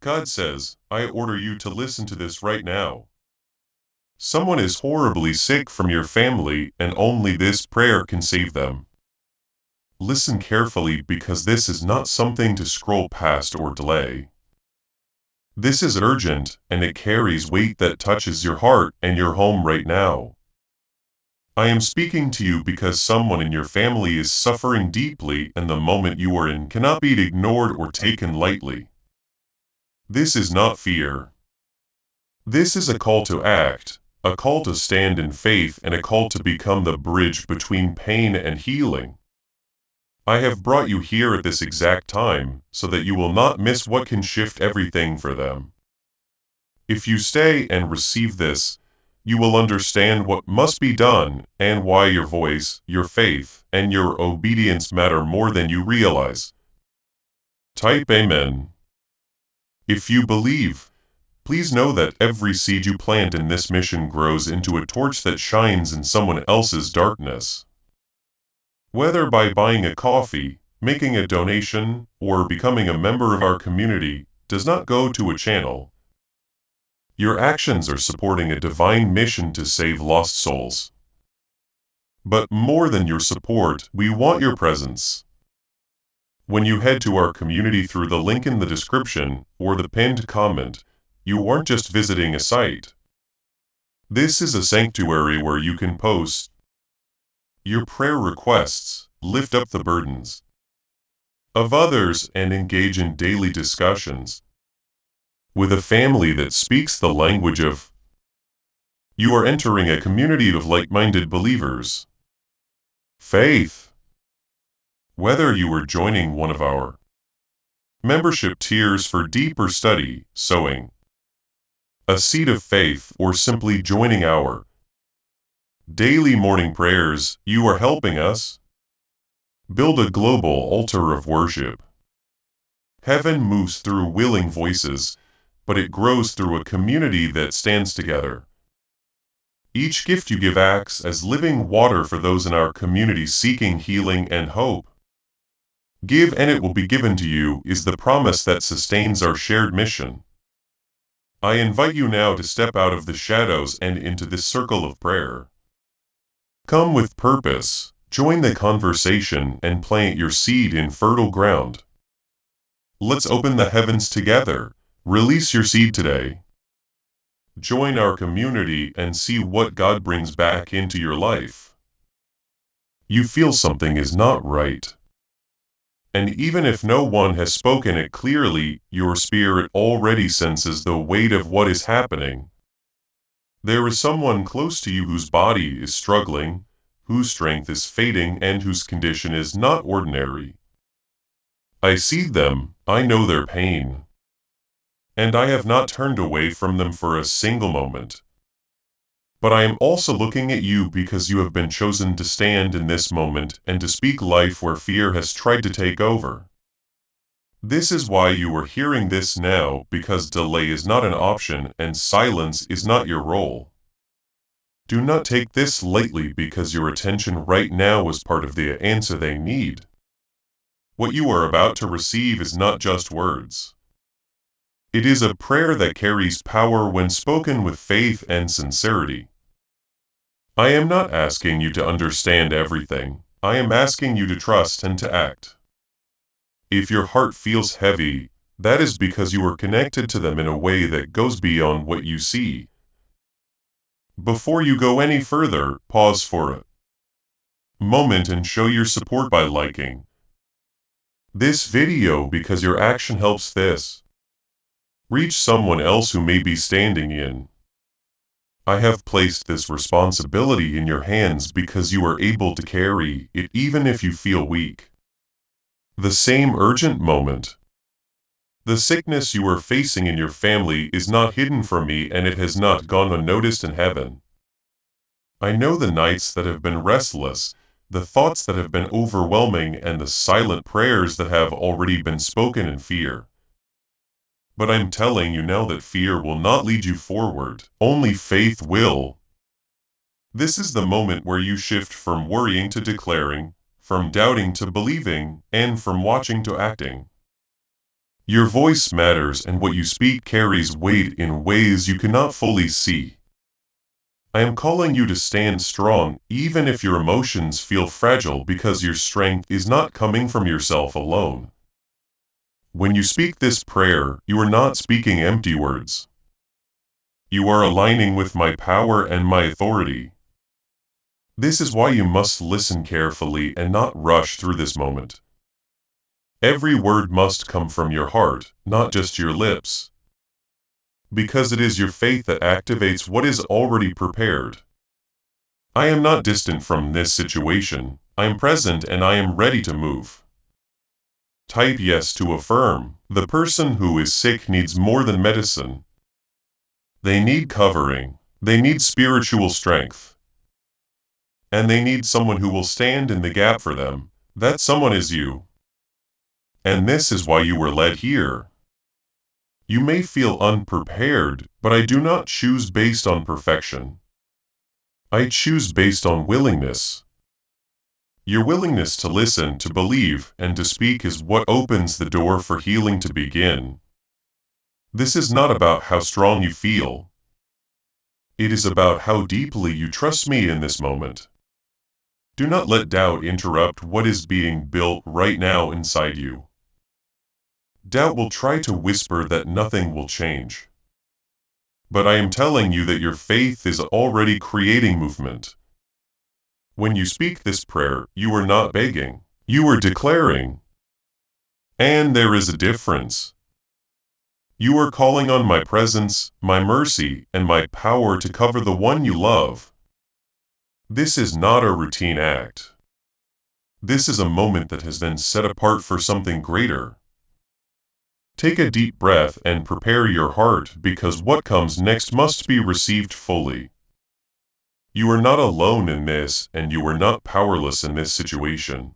God says, I order you to listen to this right now. Someone is horribly sick from your family, and only this prayer can save them. Listen carefully because this is not something to scroll past or delay. This is urgent, and it carries weight that touches your heart and your home right now. I am speaking to you because someone in your family is suffering deeply, and the moment you are in cannot be ignored or taken lightly. This is not fear. This is a call to act, a call to stand in faith, and a call to become the bridge between pain and healing. I have brought you here at this exact time, so that you will not miss what can shift everything for them. If you stay and receive this, you will understand what must be done, and why your voice, your faith, and your obedience matter more than you realize. Type Amen. If you believe, please know that every seed you plant in this mission grows into a torch that shines in someone else's darkness. Whether by buying a coffee, making a donation, or becoming a member of our community, does not go to a channel. Your actions are supporting a divine mission to save lost souls. But more than your support, we want your presence. When you head to our community through the link in the description or the pinned comment, you aren't just visiting a site. This is a sanctuary where you can post your prayer requests, lift up the burdens of others, and engage in daily discussions with a family that speaks the language of. You are entering a community of like-minded believers. Faith. Whether you are joining one of our membership tiers for deeper study, sowing a seed of faith, or simply joining our daily morning prayers, you are helping us build a global altar of worship. Heaven moves through willing voices, but it grows through a community that stands together. Each gift you give acts as living water for those in our community seeking healing and hope. Give and it will be given to you is the promise that sustains our shared mission. I invite you now to step out of the shadows and into this circle of prayer. Come with purpose, join the conversation, and plant your seed in fertile ground. Let's open the heavens together. Release your seed today. Join our community and see what God brings back into your life. You feel something is not right. And even if no one has spoken it clearly, your spirit already senses the weight of what is happening. There is someone close to you whose body is struggling, whose strength is fading, and whose condition is not ordinary. I see them, I know their pain. And I have not turned away from them for a single moment. But I am also looking at you because you have been chosen to stand in this moment and to speak life where fear has tried to take over. This is why you are hearing this now, because delay is not an option and silence is not your role. Do not take this lightly because your attention right now is part of the answer they need. What you are about to receive is not just words. It is a prayer that carries power when spoken with faith and sincerity. I am not asking you to understand everything. I am asking you to trust and to act. If your heart feels heavy, that is because you are connected to them in a way that goes beyond what you see. Before you go any further, pause for a moment and show your support by liking this video, because your action helps this reach someone else who may be standing in. I have placed this responsibility in your hands because you are able to carry it even if you feel weak. The same urgent moment. The sickness you are facing in your family is not hidden from me, and it has not gone unnoticed in heaven. I know the nights that have been restless, the thoughts that have been overwhelming, and the silent prayers that have already been spoken in fear. But I'm telling you now that fear will not lead you forward, only faith will. This is the moment where you shift from worrying to declaring, from doubting to believing, and from watching to acting. Your voice matters and what you speak carries weight in ways you cannot fully see. I am calling you to stand strong even if your emotions feel fragile because your strength is not coming from yourself alone. When you speak this prayer, you are not speaking empty words. You are aligning with my power and my authority. This is why you must listen carefully and not rush through this moment. Every word must come from your heart, not just your lips. Because it is your faith that activates what is already prepared. I am not distant from this situation. I am present and I am ready to move. Type yes to affirm. The person who is sick needs more than medicine. They need covering. They need spiritual strength. And they need someone who will stand in the gap for them. That someone is you. And this is why you were led here. You may feel unprepared, but I do not choose based on perfection. I choose based on willingness. Your willingness to listen, to believe, and to speak is what opens the door for healing to begin. This is not about how strong you feel. It is about how deeply you trust me in this moment. Do not let doubt interrupt what is being built right now inside you. Doubt will try to whisper that nothing will change. But I am telling you that your faith is already creating movement. When you speak this prayer, you are not begging, you are declaring. And there is a difference. You are calling on my presence, my mercy, and my power to cover the one you love. This is not a routine act. This is a moment that has been set apart for something greater. Take a deep breath and prepare your heart because what comes next must be received fully. You are not alone in this, and you are not powerless in this situation.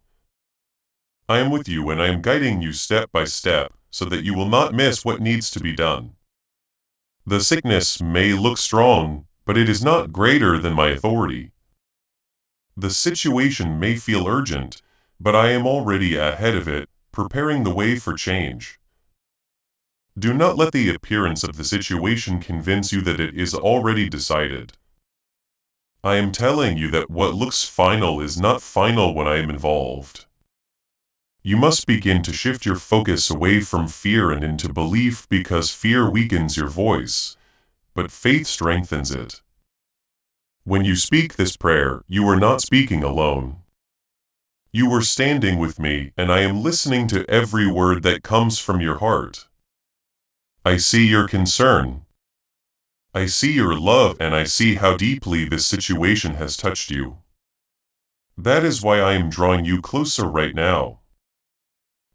I am with you and I am guiding you step by step so that you will not miss what needs to be done. The sickness may look strong, but it is not greater than my authority. The situation may feel urgent, but I am already ahead of it, preparing the way for change. Do not let the appearance of the situation convince you that it is already decided. I am telling you that what looks final is not final when I am involved. You must begin to shift your focus away from fear and into belief because fear weakens your voice, but faith strengthens it. When you speak this prayer, you are not speaking alone. You are standing with me, and I am listening to every word that comes from your heart. I see your concern. I see your love and I see how deeply this situation has touched you. That is why I am drawing you closer right now,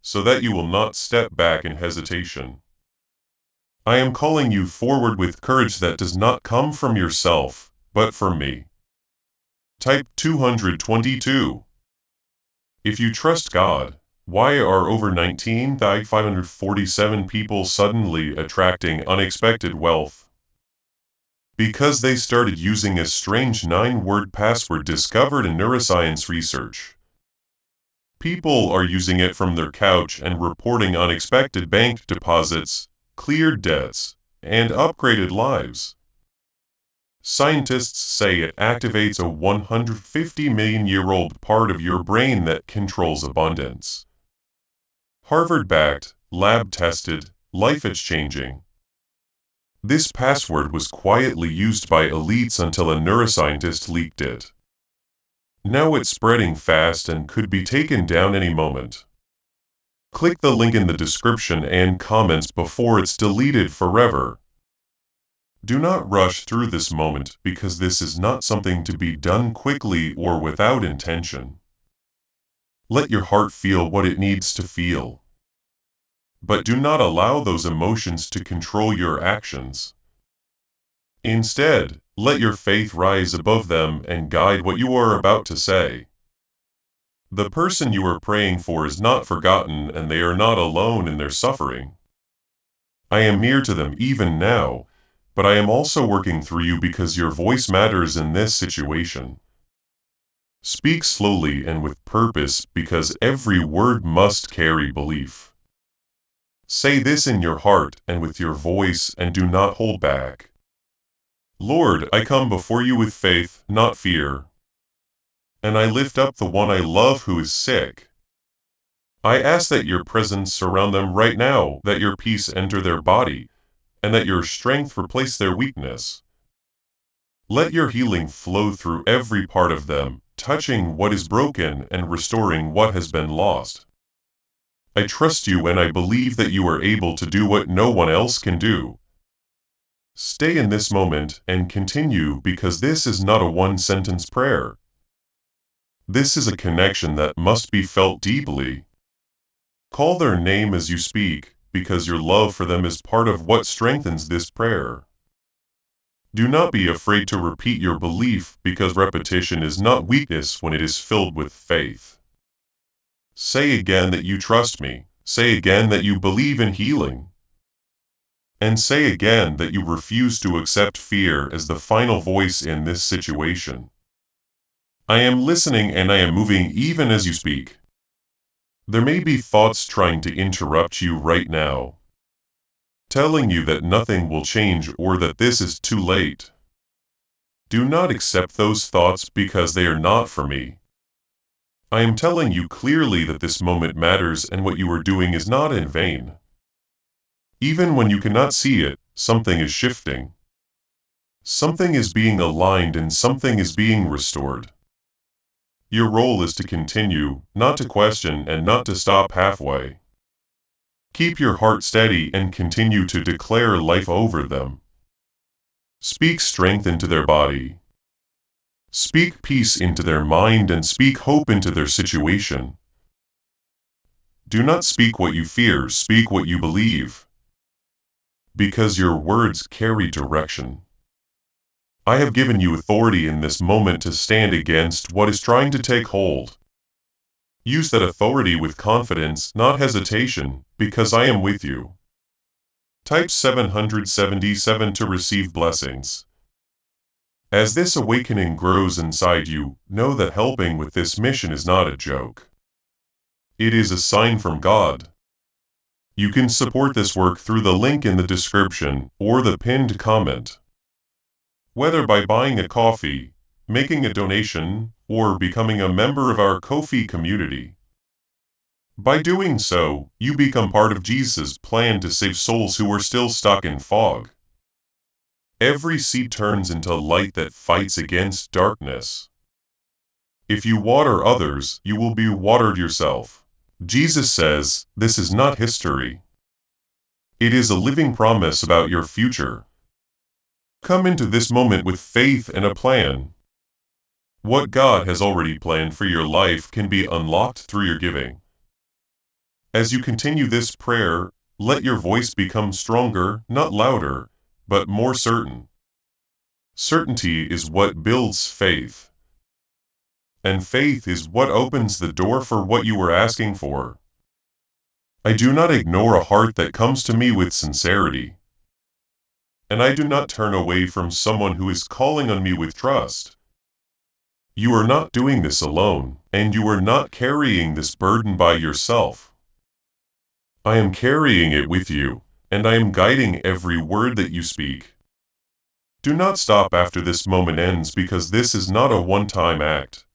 so that you will not step back in hesitation. I am calling you forward with courage that does not come from yourself, but from me. Type 222. If you trust God, why are over 19,547 people suddenly attracting unexpected wealth? Because they started using a strange 9-word password discovered in neuroscience research. People are using it from their couch and reporting unexpected bank deposits, cleared debts, and upgraded lives. Scientists say it activates a 150 million-year-old part of your brain that controls abundance. Harvard-backed, lab-tested, life-changing. This password was quietly used by elites until a neuroscientist leaked it. Now it's spreading fast and could be taken down any moment. Click the link in the description and comments before it's deleted forever. Do not rush through this moment because this is not something to be done quickly or without intention. Let your heart feel what it needs to feel. But do not allow those emotions to control your actions. Instead, let your faith rise above them and guide what you are about to say. The person you are praying for is not forgotten and they are not alone in their suffering. I am near to them even now, but I am also working through you because your voice matters in this situation. Speak slowly and with purpose because every word must carry belief. Say this in your heart and with your voice and do not hold back. Lord, I come before you with faith, not fear. And I lift up the one I love who is sick. I ask that your presence surround them right now, that your peace enter their body, and that your strength replace their weakness. Let your healing flow through every part of them, touching what is broken and restoring what has been lost. I trust you and I believe that you are able to do what no one else can do. Stay in this moment and continue because this is not a one-sentence prayer. This is a connection that must be felt deeply. Call their name as you speak, because your love for them is part of what strengthens this prayer. Do not be afraid to repeat your belief because repetition is not weakness when it is filled with faith. Say again that you trust me. Say again that you believe in healing. And say again that you refuse to accept fear as the final voice in this situation. I am listening and I am moving even as you speak. There may be thoughts trying to interrupt you right now, telling you that nothing will change or that this is too late. Do not accept those thoughts because they are not for me. I am telling you clearly that this moment matters and what you are doing is not in vain. Even when you cannot see it, something is shifting. Something is being aligned and something is being restored. Your role is to continue, not to question and not to stop halfway. Keep your heart steady and continue to declare life over them. Speak strength into their body. Speak peace into their mind and speak hope into their situation. Do not speak what you fear, speak what you believe. Because your words carry direction. I have given you authority in this moment to stand against what is trying to take hold. Use that authority with confidence, not hesitation, because I am with you. Type 777 to receive blessings. As this awakening grows inside you, know that helping with this mission is not a joke. It is a sign from God. You can support this work through the link in the description or the pinned comment. Whether by buying a coffee, making a donation, or becoming a member of our Ko-fi community. By doing so, you become part of Jesus' plan to save souls who are still stuck in fog. Every seed turns into light that fights against darkness. If you water others, you will be watered yourself. Jesus says, this is not history. It is a living promise about your future. Come into this moment with faith and a plan. What God has already planned for your life can be unlocked through your giving. As you continue this prayer, let your voice become stronger, not louder, but more certain. Certainty is what builds faith. And faith is what opens the door for what you are asking for. I do not ignore a heart that comes to me with sincerity. And I do not turn away from someone who is calling on me with trust. You are not doing this alone, and you are not carrying this burden by yourself. I am carrying it with you, and I am guiding every word that you speak. Do not stop after this moment ends because this is not a one-time act.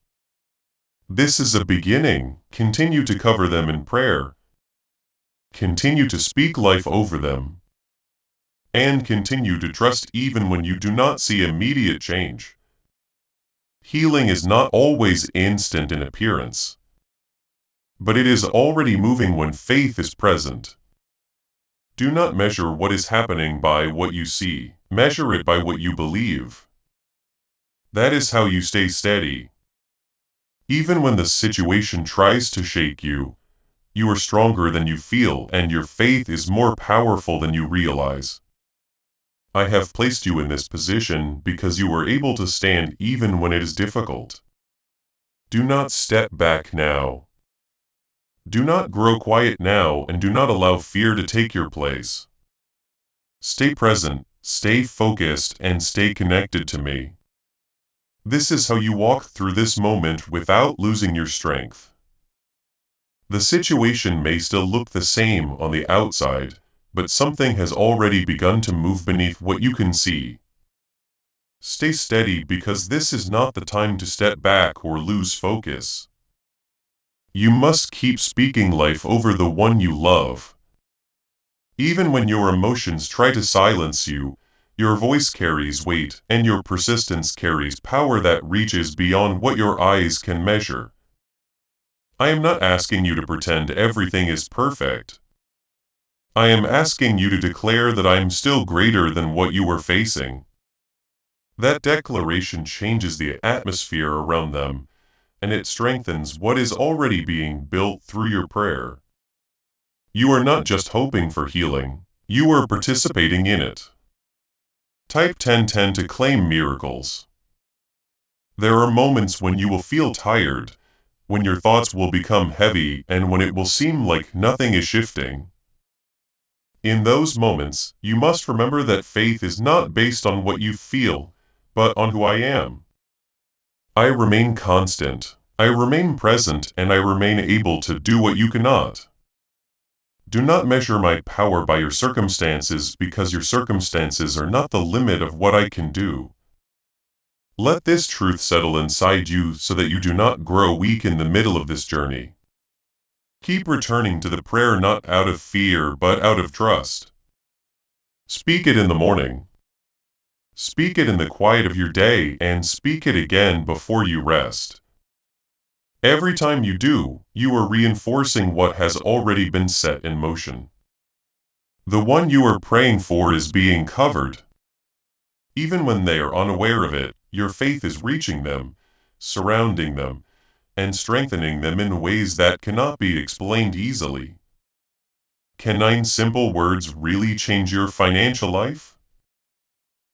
This is a beginning. Continue to cover them in prayer. Continue to speak life over them. And continue to trust even when you do not see immediate change. Healing is not always instant in appearance, but it is already moving when faith is present. Do not measure what is happening by what you see, measure it by what you believe. That is how you stay steady. Even when the situation tries to shake you, you are stronger than you feel and your faith is more powerful than you realize. I have placed you in this position because you are able to stand even when it is difficult. Do not step back now. Do not grow quiet now and do not allow fear to take your place. Stay present, stay focused, and stay connected to me. This is how you walk through this moment without losing your strength. The situation may still look the same on the outside, but something has already begun to move beneath what you can see. Stay steady because this is not the time to step back or lose focus. You must keep speaking life over the one you love. Even when your emotions try to silence you, your voice carries weight and your persistence carries power that reaches beyond what your eyes can measure. I am not asking you to pretend everything is perfect. I am asking you to declare that I am still greater than what you are facing. That declaration changes the atmosphere around them, and it strengthens what is already being built through your prayer. You are not just hoping for healing, you are participating in it. Type 1010 to claim miracles. There are moments when you will feel tired, when your thoughts will become heavy, and when it will seem like nothing is shifting. In those moments, you must remember that faith is not based on what you feel, but on who I am. I remain constant, I remain present, and I remain able to do what you cannot. Do not measure my power by your circumstances because your circumstances are not the limit of what I can do. Let this truth settle inside you so that you do not grow weak in the middle of this journey. Keep returning to the prayer not out of fear but out of trust. Speak it in the morning. Speak it in the quiet of your day and speak it again before you rest. Every time you do, you are reinforcing what has already been set in motion. The one you are praying for is being covered. Even when they are unaware of it, your faith is reaching them, surrounding them, and strengthening them in ways that cannot be explained easily. Can 9 simple words really change your financial life?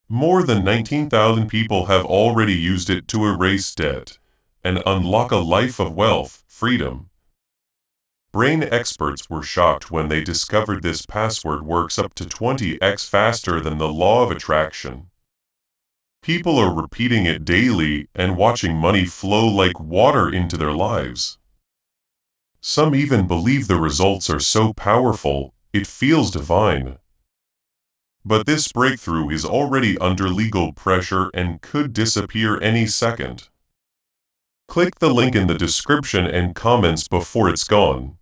More than 19,000 people have already used it to erase debt and unlock a life of wealth, freedom. Brain experts were shocked when they discovered this password works up to 20x faster than the law of attraction. People are repeating it daily and watching money flow like water into their lives. Some even believe the results are so powerful, it feels divine. But this breakthrough is already under legal pressure and could disappear any second. Click the link in the description and comments before it's gone.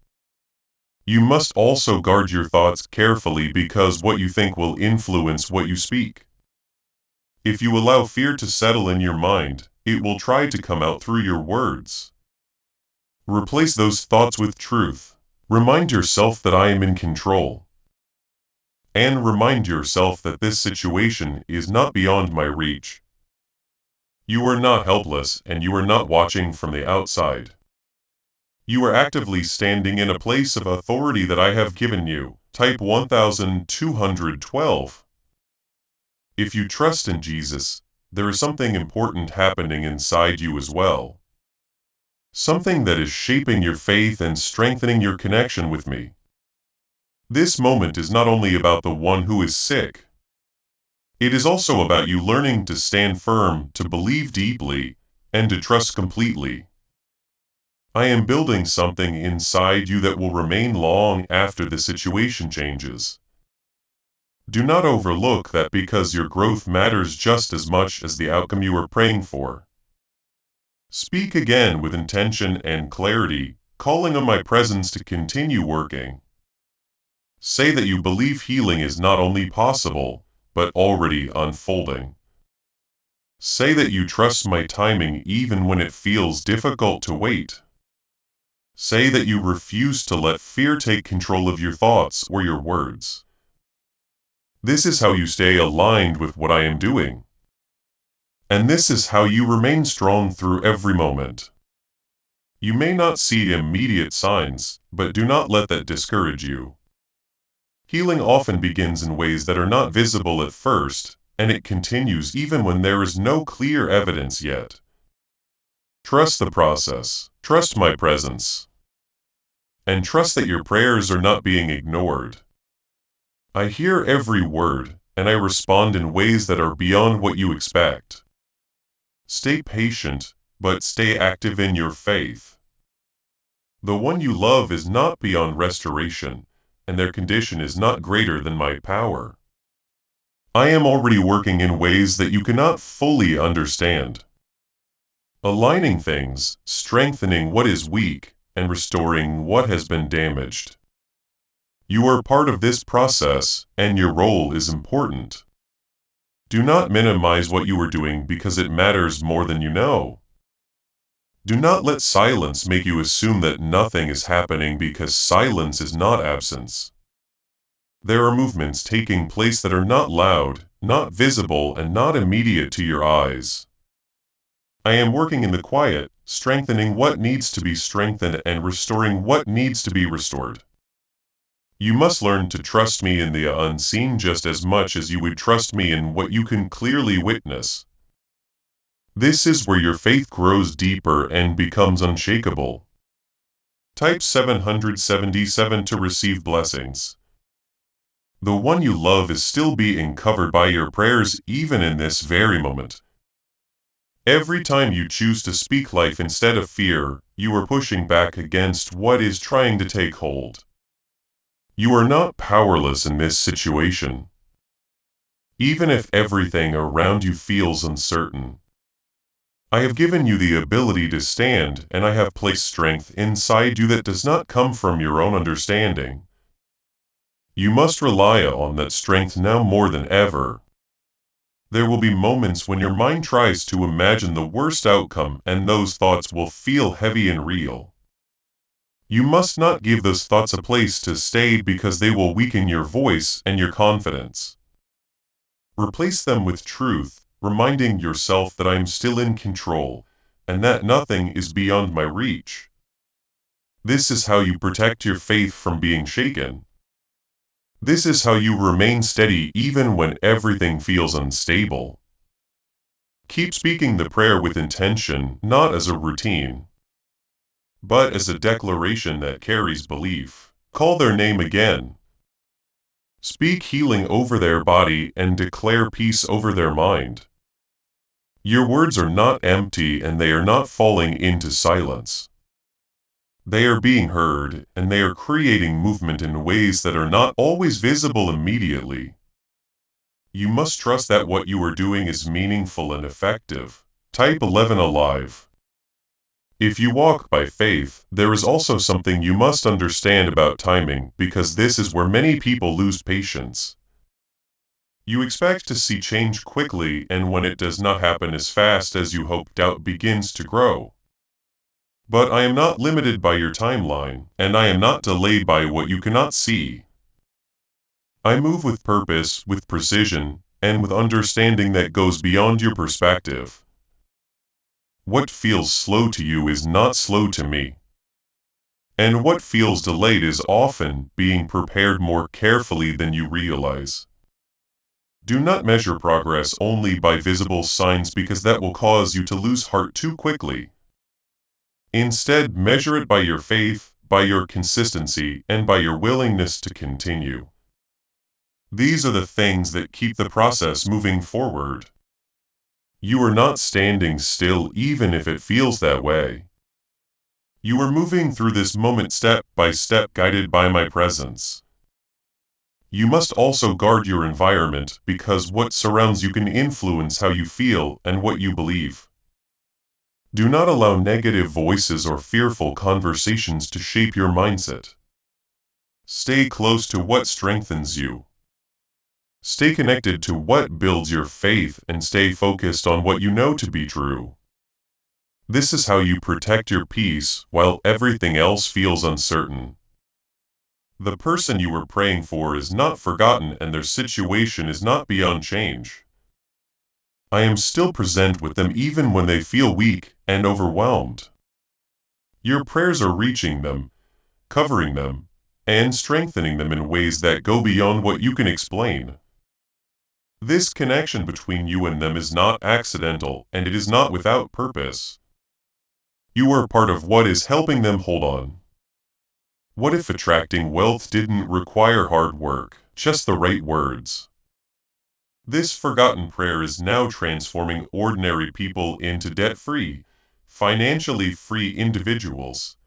You must also guard your thoughts carefully because what you think will influence what you speak. If you allow fear to settle in your mind, it will try to come out through your words. Replace those thoughts with truth. Remind yourself that I am in control. And remind yourself that this situation is not beyond my reach. You are not helpless and you are not watching from the outside. You are actively standing in a place of authority that I have given you. Type 1212. If you trust in Jesus, there is something important happening inside you as well. Something that is shaping your faith and strengthening your connection with me. This moment is not only about the one who is sick. It is also about you learning to stand firm, to believe deeply, and to trust completely. I am building something inside you that will remain long after the situation changes. Do not overlook that because your growth matters just as much as the outcome you are praying for. Speak again with intention and clarity, calling on my presence to continue working. Say that you believe healing is not only possible, but already unfolding. Say that you trust my timing even when it feels difficult to wait. Say that you refuse to let fear take control of your thoughts or your words. This is how you stay aligned with what I am doing. And this is how you remain strong through every moment. You may not see immediate signs, but do not let that discourage you. Healing often begins in ways that are not visible at first, and it continues even when there is no clear evidence yet. Trust the process, trust my presence, and trust that your prayers are not being ignored. I hear every word, and I respond in ways that are beyond what you expect. Stay patient, but stay active in your faith. The one you love is not beyond restoration, and their condition is not greater than my power. I am already working in ways that you cannot fully understand. Aligning things, strengthening what is weak, and restoring what has been damaged. You are part of this process, and your role is important. Do not minimize what you are doing because it matters more than you know. Do not let silence make you assume that nothing is happening because silence is not absence. There are movements taking place that are not loud, not visible, and not immediate to your eyes. I am working in the quiet, strengthening what needs to be strengthened and restoring what needs to be restored. You must learn to trust me in the unseen just as much as you would trust me in what you can clearly witness. This is where your faith grows deeper and becomes unshakable. Type 777 to receive blessings. The one you love is still being covered by your prayers even in this very moment. Every time you choose to speak life instead of fear, you are pushing back against what is trying to take hold. You are not powerless in this situation. Even if everything around you feels uncertain, I have given you the ability to stand, and I have placed strength inside you that does not come from your own understanding. You must rely on that strength now more than ever. There will be moments when your mind tries to imagine the worst outcome, and those thoughts will feel heavy and real. You must not give those thoughts a place to stay because they will weaken your voice and your confidence. Replace them with truth, reminding yourself that I am still in control, and that nothing is beyond my reach. This is how you protect your faith from being shaken. This is how you remain steady even when everything feels unstable. Keep speaking the prayer with intention, not as a routine, but as a declaration that carries belief. Call their name again. Speak healing over their body and declare peace over their mind. Your words are not empty and they are not falling into silence. They are being heard, and they are creating movement in ways that are not always visible immediately. You must trust that what you are doing is meaningful and effective. Type 11 alive. If you walk by faith, there is also something you must understand about timing, because this is where many people lose patience. You expect to see change quickly, and when it does not happen as fast as you hope, doubt begins to grow. But I am not limited by your timeline, and I am not delayed by what you cannot see. I move with purpose, with precision, and with understanding that goes beyond your perspective. What feels slow to you is not slow to me. And what feels delayed is often being prepared more carefully than you realize. Do not measure progress only by visible signs because that will cause you to lose heart too quickly. Instead, measure it by your faith, by your consistency, and by your willingness to continue. These are the things that keep the process moving forward. You are not standing still even if it feels that way. You are moving through this moment step by step, guided by my presence. You must also guard your environment because what surrounds you can influence how you feel and what you believe. Do not allow negative voices or fearful conversations to shape your mindset. Stay close to what strengthens you. Stay connected to what builds your faith and stay focused on what you know to be true. This is how you protect your peace while everything else feels uncertain. The person you were praying for is not forgotten and their situation is not beyond change. I am still present with them even when they feel weak and overwhelmed. Your prayers are reaching them, covering them, and strengthening them in ways that go beyond what you can explain. This connection between you and them is not accidental, and it is not without purpose. You are part of what is helping them hold on. What if attracting wealth didn't require hard work, just the right words? This forgotten prayer is now transforming ordinary people into debt-free, financially free individuals.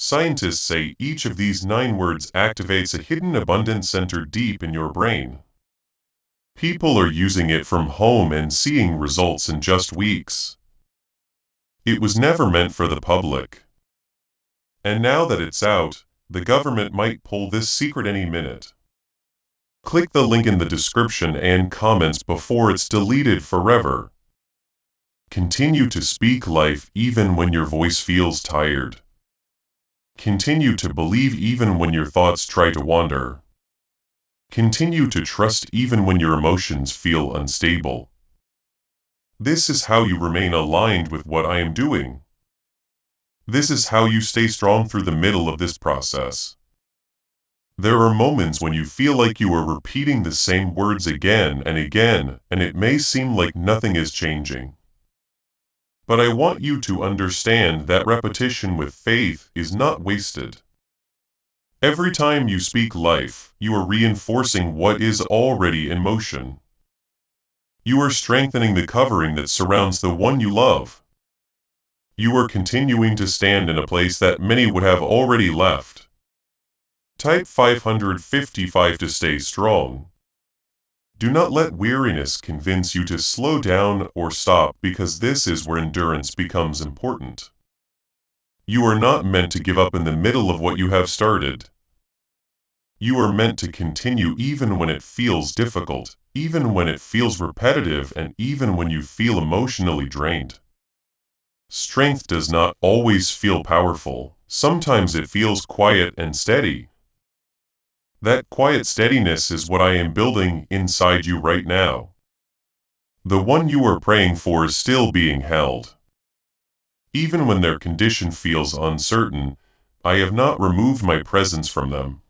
Scientists say each of these 9 words activates a hidden abundance center deep in your brain. People are using it from home and seeing results in just weeks. It was never meant for the public. And now that it's out, the government might pull this secret any minute. Click the link in the description and comments before it's deleted forever. Continue to speak life even when your voice feels tired. Continue to believe even when your thoughts try to wander. Continue to trust even when your emotions feel unstable. This is how you remain aligned with what I am doing. This is how you stay strong through the middle of this process. There are moments when you feel like you are repeating the same words again and again, and it may seem like nothing is changing. But I want you to understand that repetition with faith is not wasted. Every time you speak life, you are reinforcing what is already in motion. You are strengthening the covering that surrounds the one you love. You are continuing to stand in a place that many would have already left. Type 555 to stay strong. Do not let weariness convince you to slow down or stop, because this is where endurance becomes important. You are not meant to give up in the middle of what you have started. You are meant to continue even when it feels difficult, even when it feels repetitive, and even when you feel emotionally drained. Strength does not always feel powerful. Sometimes it feels quiet and steady. That quiet steadiness is what I am building inside you right now. The one you are praying for is still being held. Even when their condition feels uncertain, I have not removed my presence from them.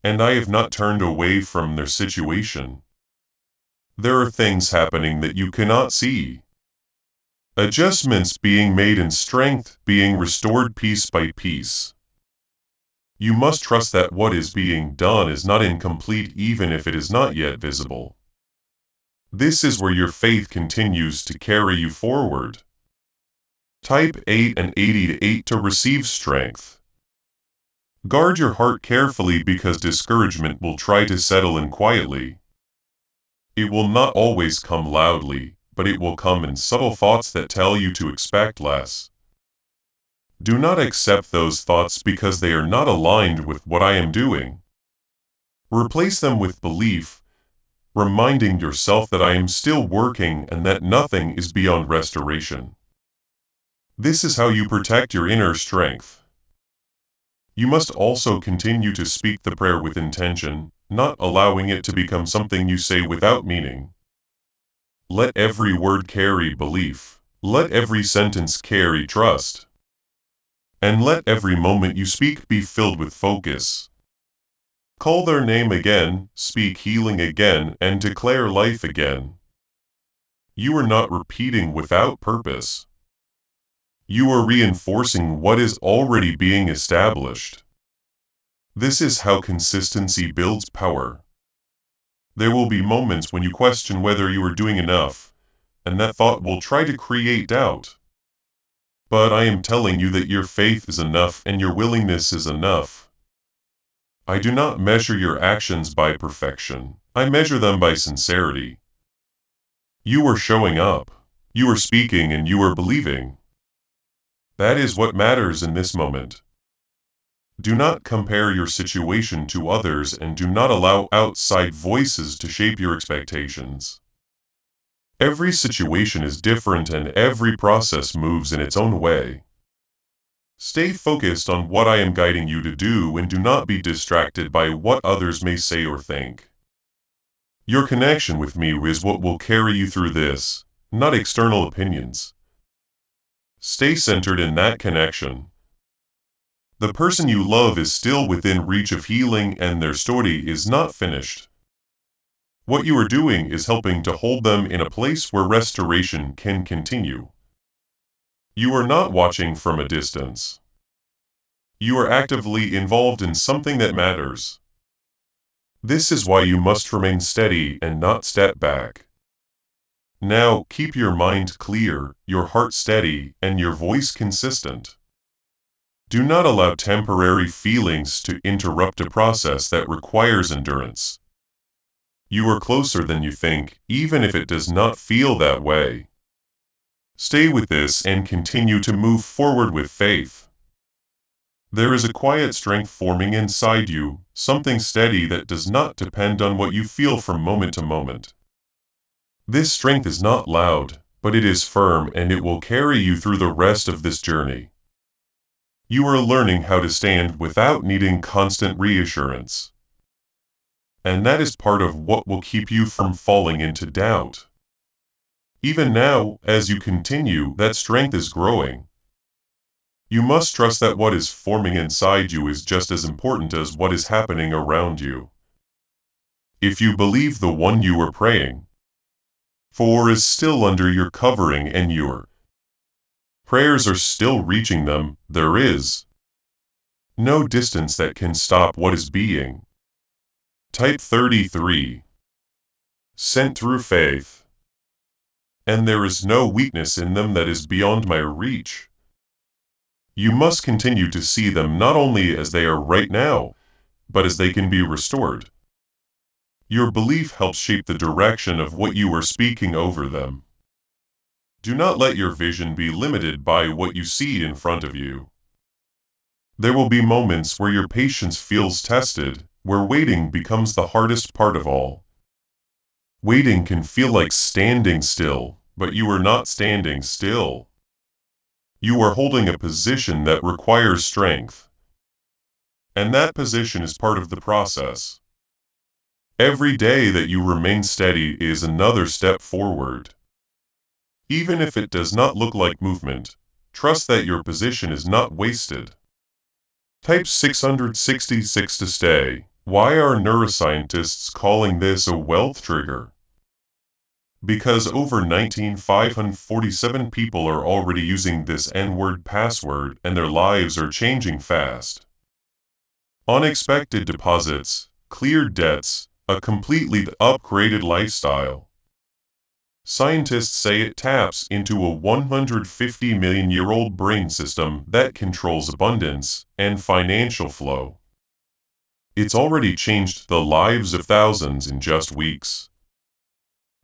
And I have not turned away from their situation. There are things happening that you cannot see. Adjustments being made and strength being restored piece by piece. You must trust that what is being done is not incomplete even if it is not yet visible. This is where your faith continues to carry you forward. Type 8 and 88 to receive strength. Guard your heart carefully, because discouragement will try to settle in quietly. It will not always come loudly, but it will come in subtle thoughts that tell you to expect less. Do not accept those thoughts because they are not aligned with what I am doing. Replace them with belief, reminding yourself that I am still working and that nothing is beyond restoration. This is how you protect your inner strength. You must also continue to speak the prayer with intention, not allowing it to become something you say without meaning. Let every word carry belief. Let every sentence carry trust. And let every moment you speak be filled with focus. Call their name again, speak healing again, and declare life again. You are not repeating without purpose. You are reinforcing what is already being established. This is how consistency builds power. There will be moments when you question whether you are doing enough, and that thought will try to create doubt. But I am telling you that your faith is enough and your willingness is enough. I do not measure your actions by perfection. I measure them by sincerity. You are showing up. You are speaking and you are believing. That is what matters in this moment. Do not compare your situation to others, and do not allow outside voices to shape your expectations. Every situation is different and every process moves in its own way. Stay focused on what I am guiding you to do and do not be distracted by what others may say or think. Your connection with me is what will carry you through this, not external opinions. Stay centered in that connection. The person you love is still within reach of healing and their story is not finished. What you are doing is helping to hold them in a place where restoration can continue. You are not watching from a distance. You are actively involved in something that matters. This is why you must remain steady and not step back. Now, keep your mind clear, your heart steady, and your voice consistent. Do not allow temporary feelings to interrupt a process that requires endurance. You are closer than you think, even if it does not feel that way. Stay with this and continue to move forward with faith. There is a quiet strength forming inside you, something steady that does not depend on what you feel from moment to moment. This strength is not loud, but it is firm and it will carry you through the rest of this journey. You are learning how to stand without needing constant reassurance. And that is part of what will keep you from falling into doubt. Even now, as you continue, that strength is growing. You must trust that what is forming inside you is just as important as what is happening around you. If you believe the one you are praying for is still under your covering and your prayers are still reaching them, there is no distance that can stop what is being. Type 33. Sent through faith. And there is no weakness in them that is beyond my reach. You must continue to see them not only as they are right now, but as they can be restored. Your belief helps shape the direction of what you are speaking over them. Do not let your vision be limited by what you see in front of you. There will be moments where your patience feels tested, where waiting becomes the hardest part of all. Waiting can feel like standing still, but you are not standing still. You are holding a position that requires strength. And that position is part of the process. Every day that you remain steady is another step forward. Even if it does not look like movement, trust that your position is not wasted. Type 666 to stay. Why are neuroscientists calling this a wealth trigger? Because over 19,547 people are already using this N-word password and their lives are changing fast. Unexpected deposits, cleared debts, a completely upgraded lifestyle. Scientists say it taps into a 150 million-year-old brain system that controls abundance and financial flow. It's already changed the lives of thousands in just weeks.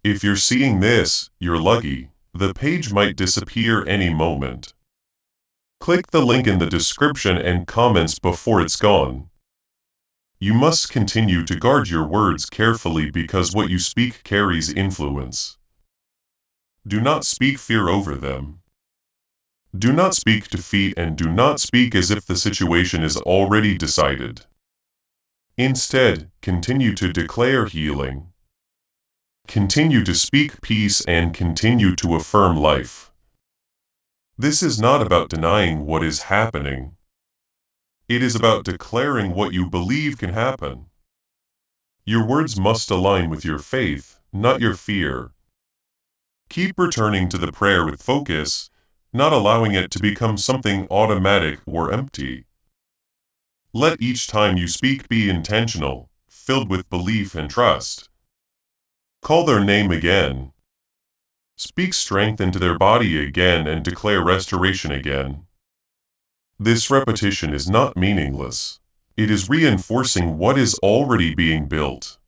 If you're seeing this, you're lucky. The page might disappear any moment. Click the link in the description and comments before it's gone. You must continue to guard your words carefully because what you speak carries influence. Do not speak fear over them. Do not speak defeat and do not speak as if the situation is already decided. Instead, continue to declare healing. Continue to speak peace and continue to affirm life. This is not about denying what is happening. It is about declaring what you believe can happen. Your words must align with your faith, not your fear. Keep returning to the prayer with focus, not allowing it to become something automatic or empty. Let each time you speak be intentional, filled with belief and trust. Call their name again. Speak strength into their body again and declare restoration again. This repetition is not meaningless. It is reinforcing what is already being built.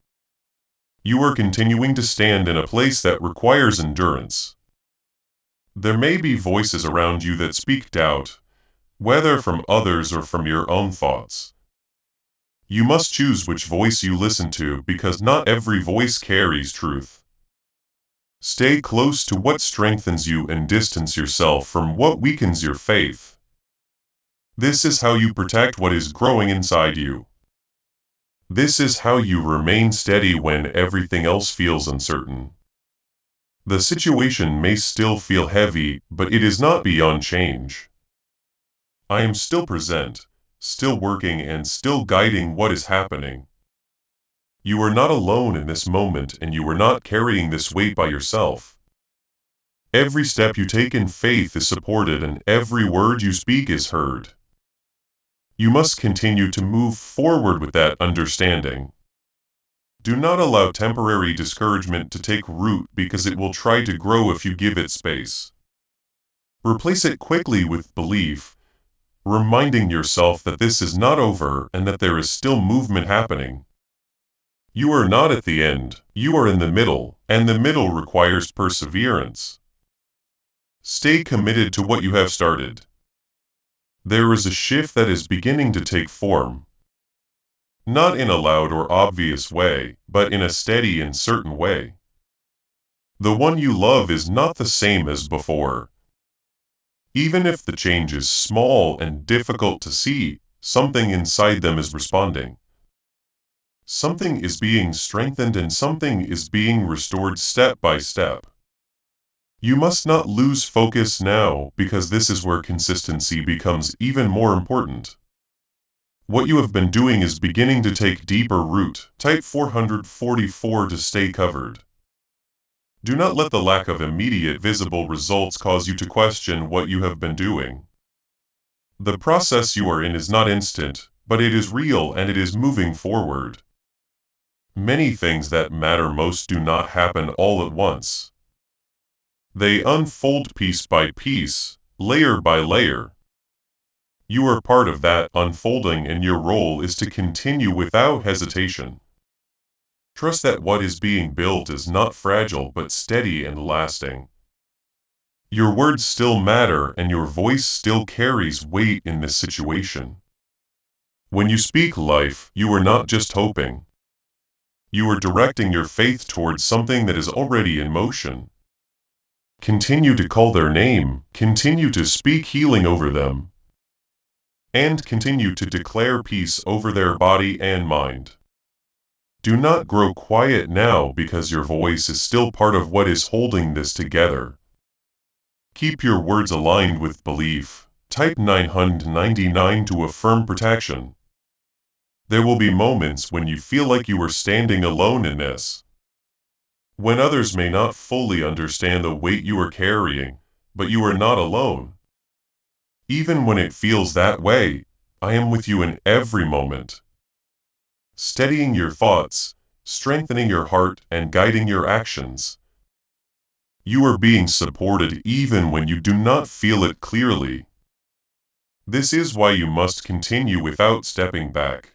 You are continuing to stand in a place that requires endurance. There may be voices around you that speak doubt, whether from others or from your own thoughts. You must choose which voice you listen to because not every voice carries truth. Stay close to what strengthens you and distance yourself from what weakens your faith. This is how you protect what is growing inside you. This is how you remain steady when everything else feels uncertain. The situation may still feel heavy, but it is not beyond change. I am still present, still working and still guiding what is happening. You are not alone in this moment and you are not carrying this weight by yourself. Every step you take in faith is supported and every word you speak is heard. You must continue to move forward with that understanding. Do not allow temporary discouragement to take root because it will try to grow if you give it space. Replace it quickly with belief. reminding yourself that this is not over and that there is still movement happening. You are not at the end, you are in the middle, and the middle requires perseverance. Stay committed to what you have started. There is a shift that is beginning to take form. Not in a loud or obvious way, but in a steady and certain way. The one you love is not the same as before. Even if the change is small and difficult to see, something inside them is responding. Something is being strengthened and something is being restored step by step. You must not lose focus now, because this is where consistency becomes even more important. What you have been doing is beginning to take deeper root. Type 444 to stay covered. Do not let the lack of immediate visible results cause you to question what you have been doing. The process you are in is not instant, but it is real and it is moving forward. Many things that matter most do not happen all at once. They unfold piece by piece, layer by layer. You are part of that unfolding and your role is to continue without hesitation. Trust that what is being built is not fragile but steady and lasting. Your words still matter and your voice still carries weight in this situation. When you speak life, you are not just hoping. You are directing your faith towards something that is already in motion. Continue to call their name, continue to speak healing over them, and continue to declare peace over their body and mind. Do not grow quiet now because your voice is still part of what is holding this together. Keep your words aligned with belief. Type 999 to affirm protection. There will be moments when you feel like you are standing alone in this. When others may not fully understand the weight you are carrying, but you are not alone. Even when it feels that way, I am with you in every moment. Steadying your thoughts, strengthening your heart, and guiding your actions. You are being supported even when you do not feel it clearly. This is why you must continue without stepping back.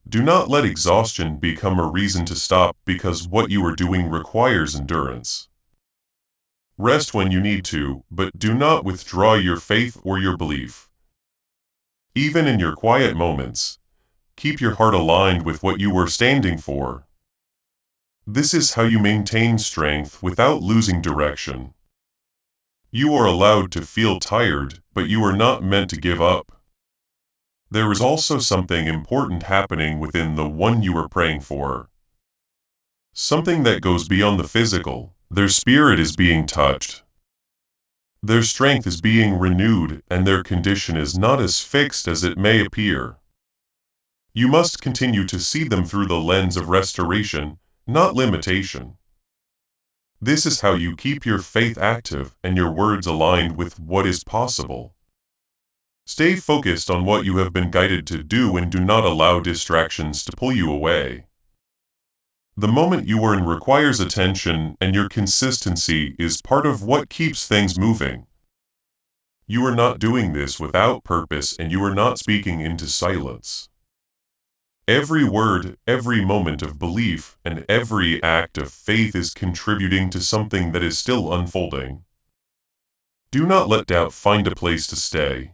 Do not let exhaustion become a reason to stop because what you are doing requires endurance. Rest when you need to, but do not withdraw your faith or your belief. Even in your quiet moments, keep your heart aligned with what you are standing for. This is how you maintain strength without losing direction. You are allowed to feel tired, but you are not meant to give up. There is also something important happening within the one you are praying for. Something that goes beyond the physical. Their spirit is being touched. Their strength is being renewed, and their condition is not as fixed as it may appear. You must continue to see them through the lens of restoration, not limitation. This is how you keep your faith active and your words aligned with what is possible. Stay focused on what you have been guided to do and do not allow distractions to pull you away. The moment you are in requires attention, and your consistency is part of what keeps things moving. You are not doing this without purpose, and you are not speaking into silence. Every word, every moment of belief, and every act of faith is contributing to something that is still unfolding. Do not let doubt find a place to stay.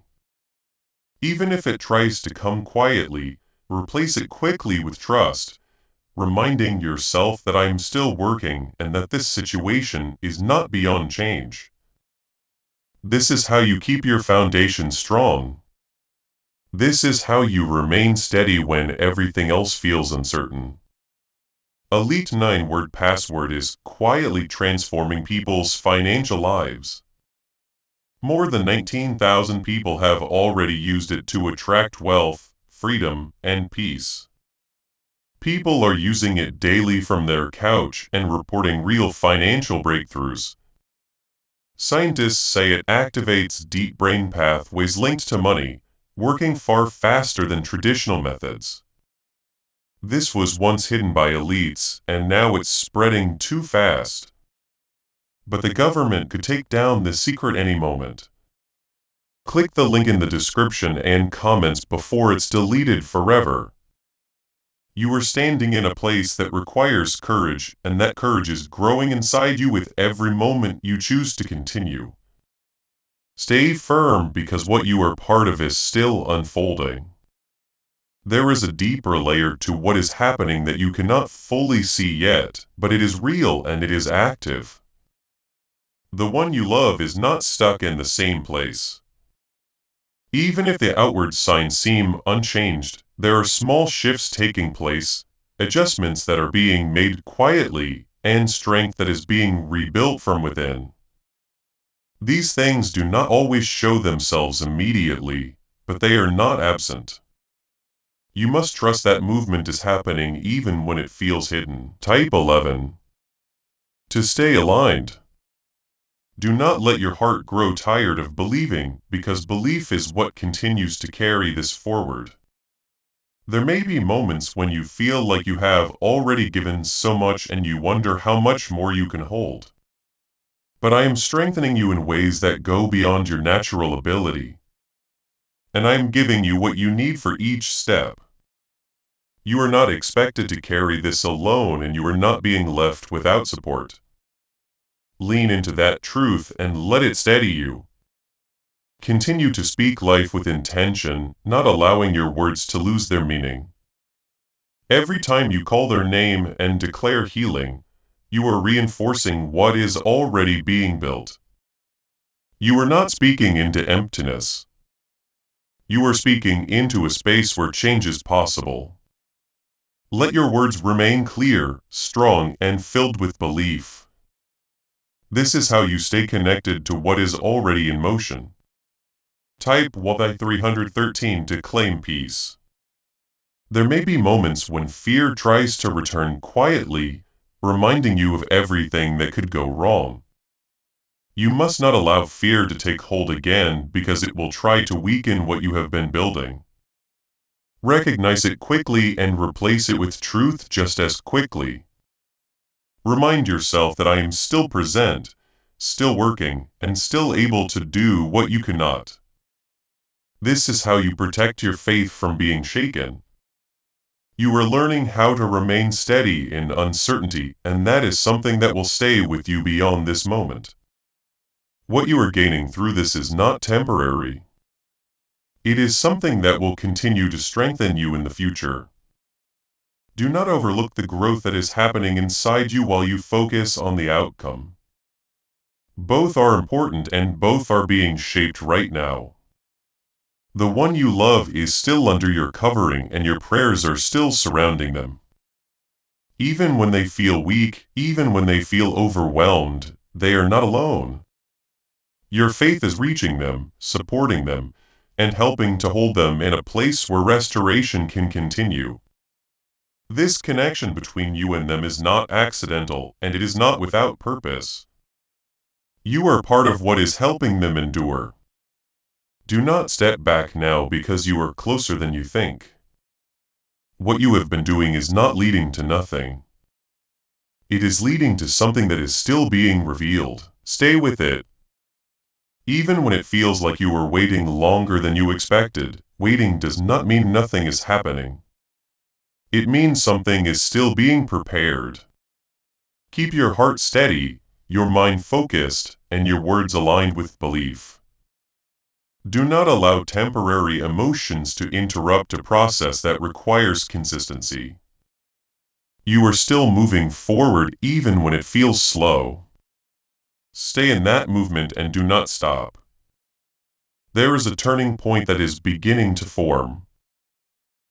Even if it tries to come quietly, replace it quickly with trust, reminding yourself that I am still working and that this situation is not beyond change. This is how you keep your foundation strong. This is how you remain steady when everything else feels uncertain. Elite 9-word password is quietly transforming people's financial lives. More than 19,000 people have already used it to attract wealth, freedom, and peace. People are using it daily from their couch and reporting real financial breakthroughs. Scientists say it activates deep brain pathways linked to money, working far faster than traditional methods. This was once hidden by elites, and now it's spreading too fast. But the government could take down this secret any moment. Click the link in the description and comments before it's deleted forever. You are standing in a place that requires courage, and that courage is growing inside you with every moment you choose to continue. Stay firm because what you are part of is still unfolding. There is a deeper layer to what is happening that you cannot fully see yet, but it is real and it is active. The one you love is not stuck in the same place. Even if the outward signs seem unchanged, there are small shifts taking place, adjustments that are being made quietly, and strength that is being rebuilt from within. These things do not always show themselves immediately, but they are not absent. You must trust that movement is happening even when it feels hidden. Type 11. To stay aligned. Do not let your heart grow tired of believing, because belief is what continues to carry this forward. There may be moments when you feel like you have already given so much and you wonder how much more you can hold. But I am strengthening you in ways that go beyond your natural ability. And I am giving you what you need for each step. You are not expected to carry this alone, and you are not being left without support. Lean into that truth and let it steady you. Continue to speak life with intention, not allowing your words to lose their meaning. Every time you call their name and declare healing, you are reinforcing what is already being built. You are not speaking into emptiness. You are speaking into a space where change is possible. Let your words remain clear, strong, and filled with belief. This is how you stay connected to what is already in motion. Type Y313 to claim peace. There may be moments when fear tries to return quietly, reminding you of everything that could go wrong. You must not allow fear to take hold again, because it will try to weaken what you have been building. Recognize it quickly and replace it with truth just as quickly. Remind yourself that I am still present, still working, and still able to do what you cannot. This is how you protect your faith from being shaken. You are learning how to remain steady in uncertainty, and that is something that will stay with you beyond this moment. What you are gaining through this is not temporary. It is something that will continue to strengthen you in the future. Do not overlook the growth that is happening inside you while you focus on the outcome. Both are important and both are being shaped right now. The one you love is still under your covering and your prayers are still surrounding them. Even when they feel weak, even when they feel overwhelmed, they are not alone. Your faith is reaching them, supporting them, and helping to hold them in a place where restoration can continue. This connection between you and them is not accidental, and it is not without purpose. You are part of what is helping them endure. Do not step back now because you are closer than you think. What you have been doing is not leading to nothing. It is leading to something that is still being revealed. Stay with it. Even when it feels like you are waiting longer than you expected, waiting does not mean nothing is happening. It means something is still being prepared. Keep your heart steady, your mind focused, and your words aligned with belief. Do not allow temporary emotions to interrupt a process that requires consistency. You are still moving forward even when it feels slow. Stay in that movement and do not stop. There is a turning point that is beginning to form.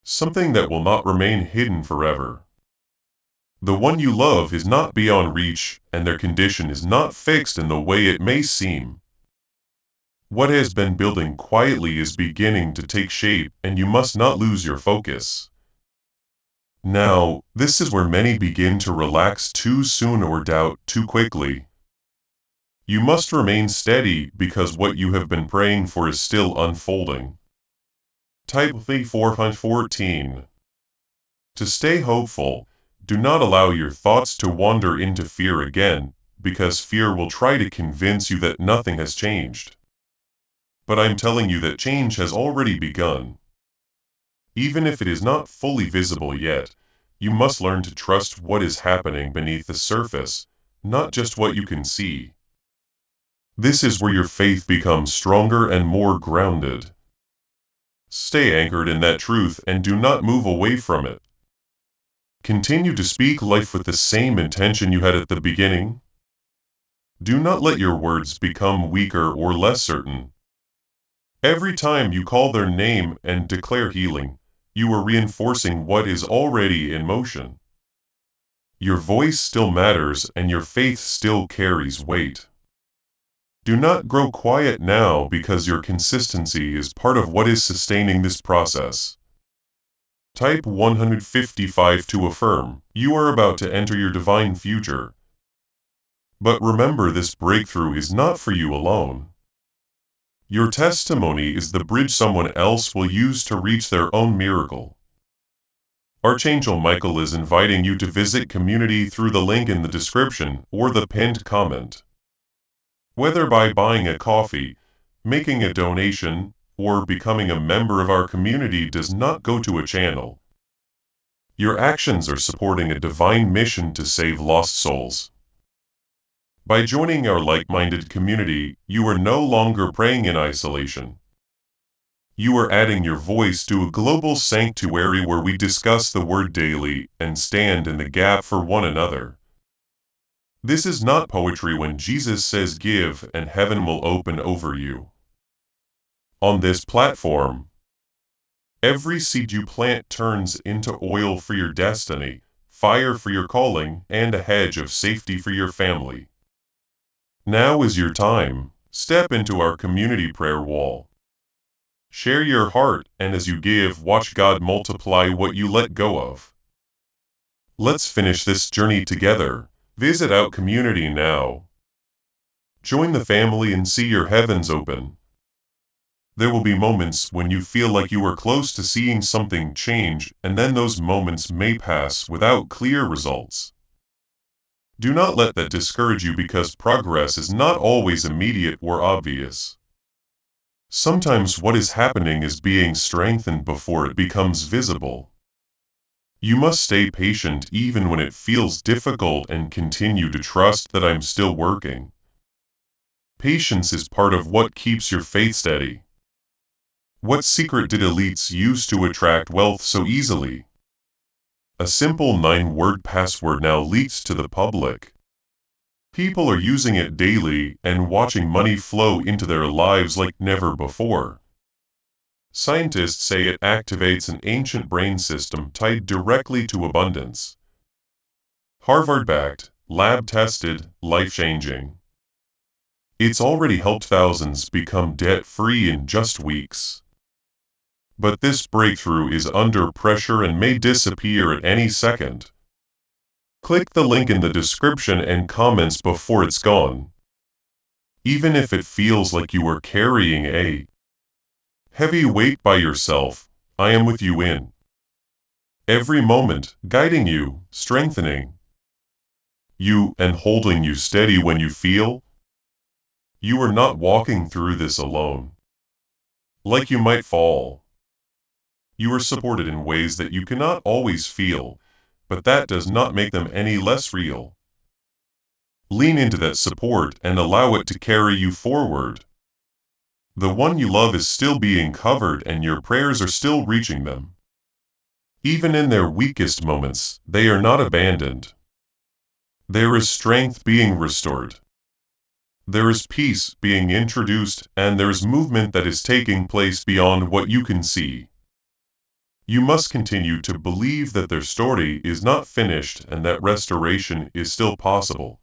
Something that will not remain hidden forever. The one you love is not beyond reach, and their condition is not fixed in the way it may seem. What has been building quietly is beginning to take shape, and you must not lose your focus. Now, this is where many begin to relax too soon or doubt too quickly. You must remain steady because what you have been praying for is still unfolding. Type V414. To stay hopeful, do not allow your thoughts to wander into fear again, because fear will try to convince you that nothing has changed. But I'm telling you that change has already begun. Even if it is not fully visible yet, you must learn to trust what is happening beneath the surface, not just what you can see. This is where your faith becomes stronger and more grounded. Stay anchored in that truth and do not move away from it. Continue to speak life with the same intention you had at the beginning. Do not let your words become weaker or less certain. Every time you call their name and declare healing, you are reinforcing what is already in motion. Your voice still matters and your faith still carries weight. Do not grow quiet now because your consistency is part of what is sustaining this process. Type 155 to affirm, you are about to enter your divine future. But remember, this breakthrough is not for you alone. Your testimony is the bridge someone else will use to reach their own miracle. Archangel Michael is inviting you to visit community through the link in the description or the pinned comment. Whether by buying a coffee, making a donation, or becoming a member of our community does not go to a channel. Your actions are supporting a divine mission to save lost souls. By joining our like-minded community, you are no longer praying in isolation. You are adding your voice to a global sanctuary where we discuss the Word daily and stand in the gap for one another. This is not poetry when Jesus says give and heaven will open over you. On this platform, every seed you plant turns into oil for your destiny, fire for your calling, and a hedge of safety for your family. Now is your time. Step into our community prayer wall. Share your heart, and as you give, watch God multiply what you let go of. Let's finish this journey together. Visit our community now. Join the family and see your heavens open. There will be moments when you feel like you are close to seeing something change, and then those moments may pass without clear results. Do not let that discourage you because progress is not always immediate or obvious. Sometimes what is happening is being strengthened before it becomes visible. You must stay patient even when it feels difficult and continue to trust that I'm still working. Patience is part of what keeps your faith steady. What secret did elites use to attract wealth so easily? A simple 9-word password now leaks to the public. People are using it daily and watching money flow into their lives like never before. Scientists say it activates an ancient brain system tied directly to abundance. Harvard-backed, lab-tested, life-changing. It's already helped thousands become debt-free in just weeks. But this breakthrough is under pressure and may disappear at any second. Click the link in the description and comments before it's gone. Even if it feels like you are carrying a heavy weight by yourself, I am with you in every moment, guiding you, strengthening you, and holding you steady when you feel you are not walking through this alone. Like you might fall. You are supported in ways that you cannot always feel, but that does not make them any less real. Lean into that support and allow it to carry you forward. The one you love is still being covered and your prayers are still reaching them. Even in their weakest moments, they are not abandoned. There is strength being restored. There is peace being introduced, and there is movement that is taking place beyond what you can see. You must continue to believe that their story is not finished and that restoration is still possible.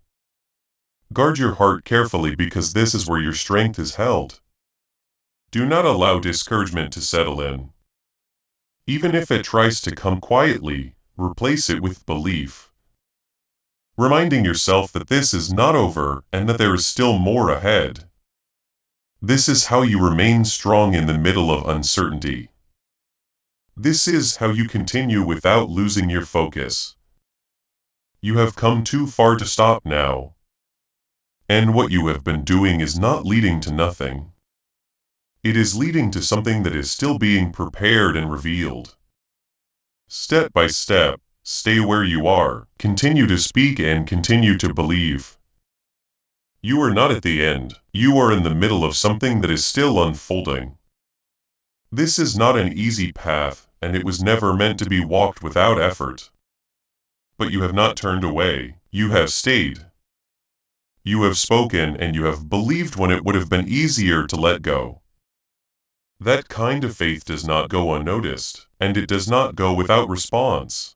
Guard your heart carefully because this is where your strength is held. Do not allow discouragement to settle in. Even if it tries to come quietly, replace it with belief. Reminding yourself that this is not over and that there is still more ahead. This is how you remain strong in the middle of uncertainty. This is how you continue without losing your focus. You have come too far to stop now. And what you have been doing is not leading to nothing. It is leading to something that is still being prepared and revealed. Step by step, stay where you are, continue to speak and continue to believe. You are not at the end, you are in the middle of something that is still unfolding. This is not an easy path, and it was never meant to be walked without effort. But you have not turned away, you have stayed. You have spoken and you have believed when it would have been easier to let go. That kind of faith does not go unnoticed, and it does not go without response.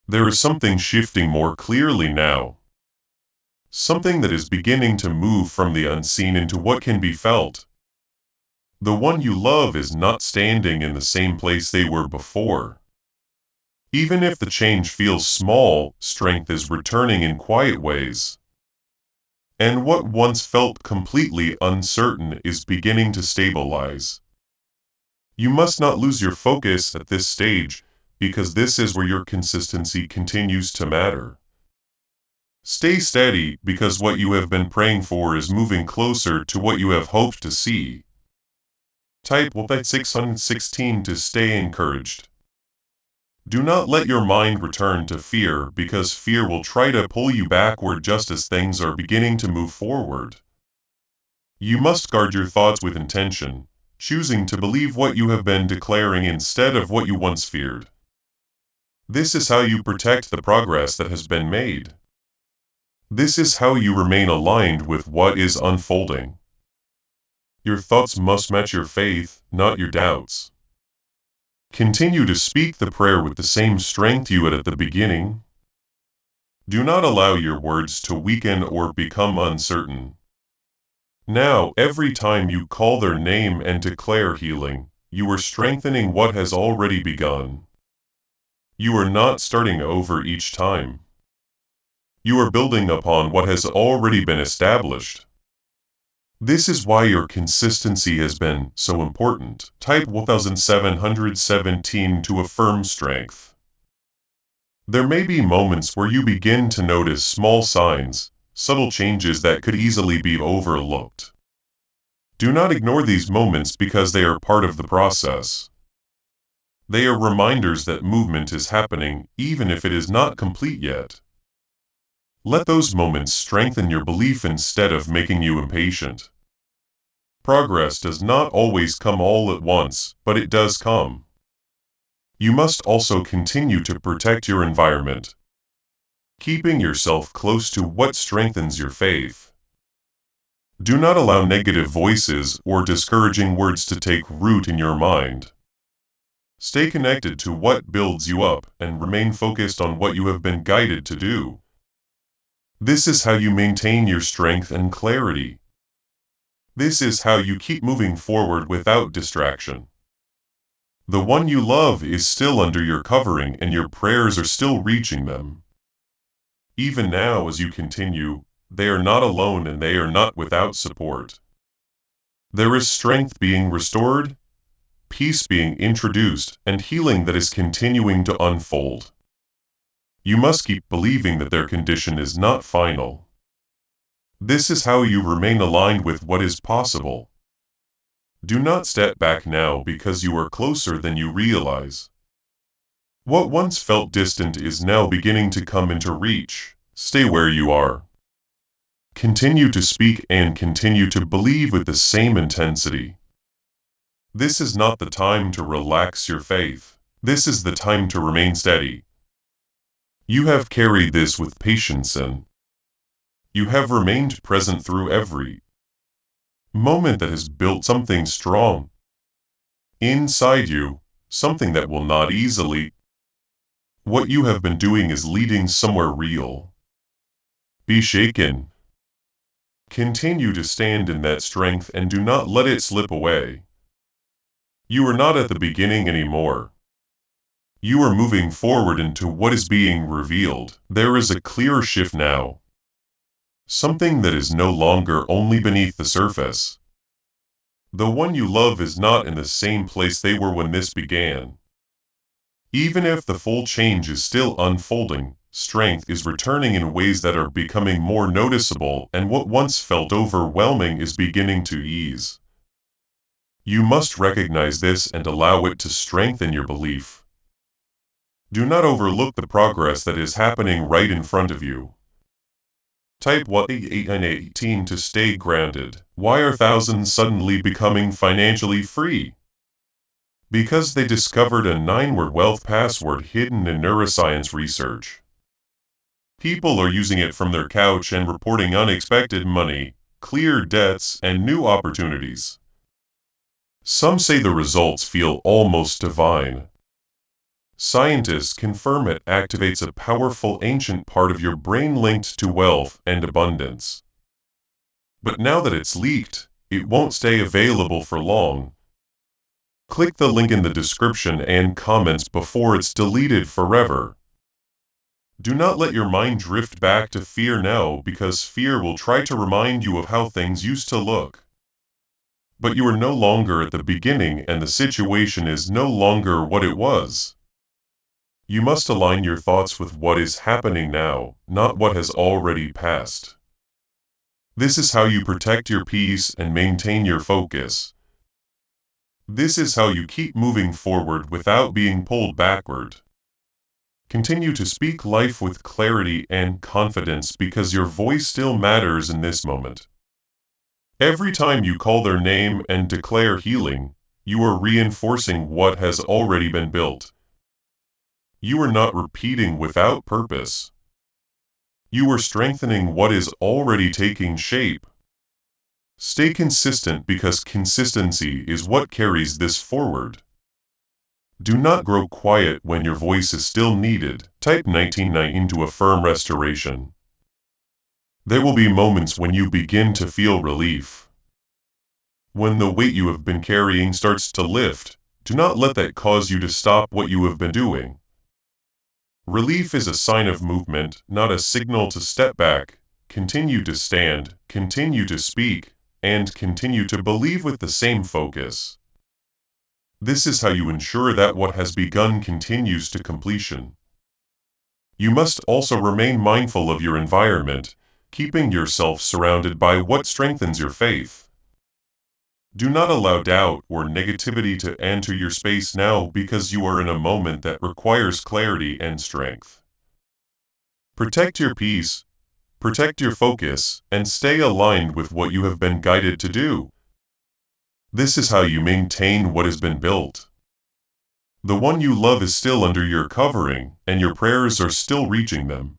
There is something shifting more clearly now. Something that is beginning to move from the unseen into what can be felt. The one you love is not standing in the same place they were before. Even if the change feels small, strength is returning in quiet ways. And what once felt completely uncertain is beginning to stabilize. You must not lose your focus at this stage, because this is where your consistency continues to matter. Stay steady, because what you have been praying for is moving closer to what you have hoped to see. Type WOPET 616 to stay encouraged. Do not let your mind return to fear, because fear will try to pull you backward just as things are beginning to move forward. You must guard your thoughts with intention, choosing to believe what you have been declaring instead of what you once feared. This is how you protect the progress that has been made. This is how you remain aligned with what is unfolding. Your thoughts must match your faith, not your doubts. Continue to speak the prayer with the same strength you had at the beginning. Do not allow your words to weaken or become uncertain. Now, every time you call their name and declare healing, you are strengthening what has already begun. You are not starting over each time. You are building upon what has already been established. This is why your consistency has been so important. Type 1717 to affirm strength. There may be moments where you begin to notice small signs, subtle changes that could easily be overlooked. Do not ignore these moments because they are part of the process. They are reminders that movement is happening, even if it is not complete yet. Let those moments strengthen your belief instead of making you impatient. Progress does not always come all at once, but it does come. You must also continue to protect your environment, keeping yourself close to what strengthens your faith. Do not allow negative voices or discouraging words to take root in your mind. Stay connected to what builds you up and remain focused on what you have been guided to do. This is how you maintain your strength and clarity. This is how you keep moving forward without distraction. The one you love is still under your covering and your prayers are still reaching them. Even now as you continue, they are not alone and they are not without support. There is strength being restored, peace being introduced, and healing that is continuing to unfold. You must keep believing that their condition is not final. This is how you remain aligned with what is possible. Do not step back now because you are closer than you realize. What once felt distant is now beginning to come into reach. Stay where you are. Continue to speak and continue to believe with the same intensity. This is not the time to relax your faith. This is the time to remain steady. You have carried this with patience and you have remained present through every moment that has built something strong inside you, something that will not easily. What you have been doing is leading somewhere real. Be shaken. Continue to stand in that strength and do not let it slip away. You are not at the beginning anymore. You are moving forward into what is being revealed. There is a clear shift now. Something that is no longer only beneath the surface. The one you love is not in the same place they were when this began. Even if the full change is still unfolding, strength is returning in ways that are becoming more noticeable and what once felt overwhelming is beginning to ease. You must recognize this and allow it to strengthen your belief. Do not overlook the progress that is happening right in front of you. Type what 8 and 18 to stay grounded. Why are thousands suddenly becoming financially free? Because they discovered a 9-word wealth password hidden in neuroscience research. People are using it from their couch and reporting unexpected money, clear debts, and new opportunities. Some say the results feel almost divine. Scientists confirm it activates a powerful ancient part of your brain linked to wealth and abundance. But now that it's leaked, it won't stay available for long. Click the link in the description and comments before it's deleted forever. Do not let your mind drift back to fear now, because fear will try to remind you of how things used to look. But you are no longer at the beginning and the situation is no longer what it was. You must align your thoughts with what is happening now, not what has already passed. This is how you protect your peace and maintain your focus. This is how you keep moving forward without being pulled backward. Continue to speak life with clarity and confidence because your voice still matters in this moment. Every time you call their name and declare healing, you are reinforcing what has already been built. You are not repeating without purpose. You are strengthening what is already taking shape. Stay consistent because consistency is what carries this forward. Do not grow quiet when your voice is still needed. Type 1919 to affirm restoration. There will be moments when you begin to feel relief. When the weight you have been carrying starts to lift, do not let that cause you to stop what you have been doing. Relief is a sign of movement, not a signal to step back. Continue to stand, continue to speak, and continue to believe with the same focus. This is how you ensure that what has begun continues to completion. You must also remain mindful of your environment, keeping yourself surrounded by what strengthens your faith. Do not allow doubt or negativity to enter your space now, because you are in a moment that requires clarity and strength. Protect your peace, protect your focus, and stay aligned with what you have been guided to do. This is how you maintain what has been built. The one you love is still under your covering, and your prayers are still reaching them.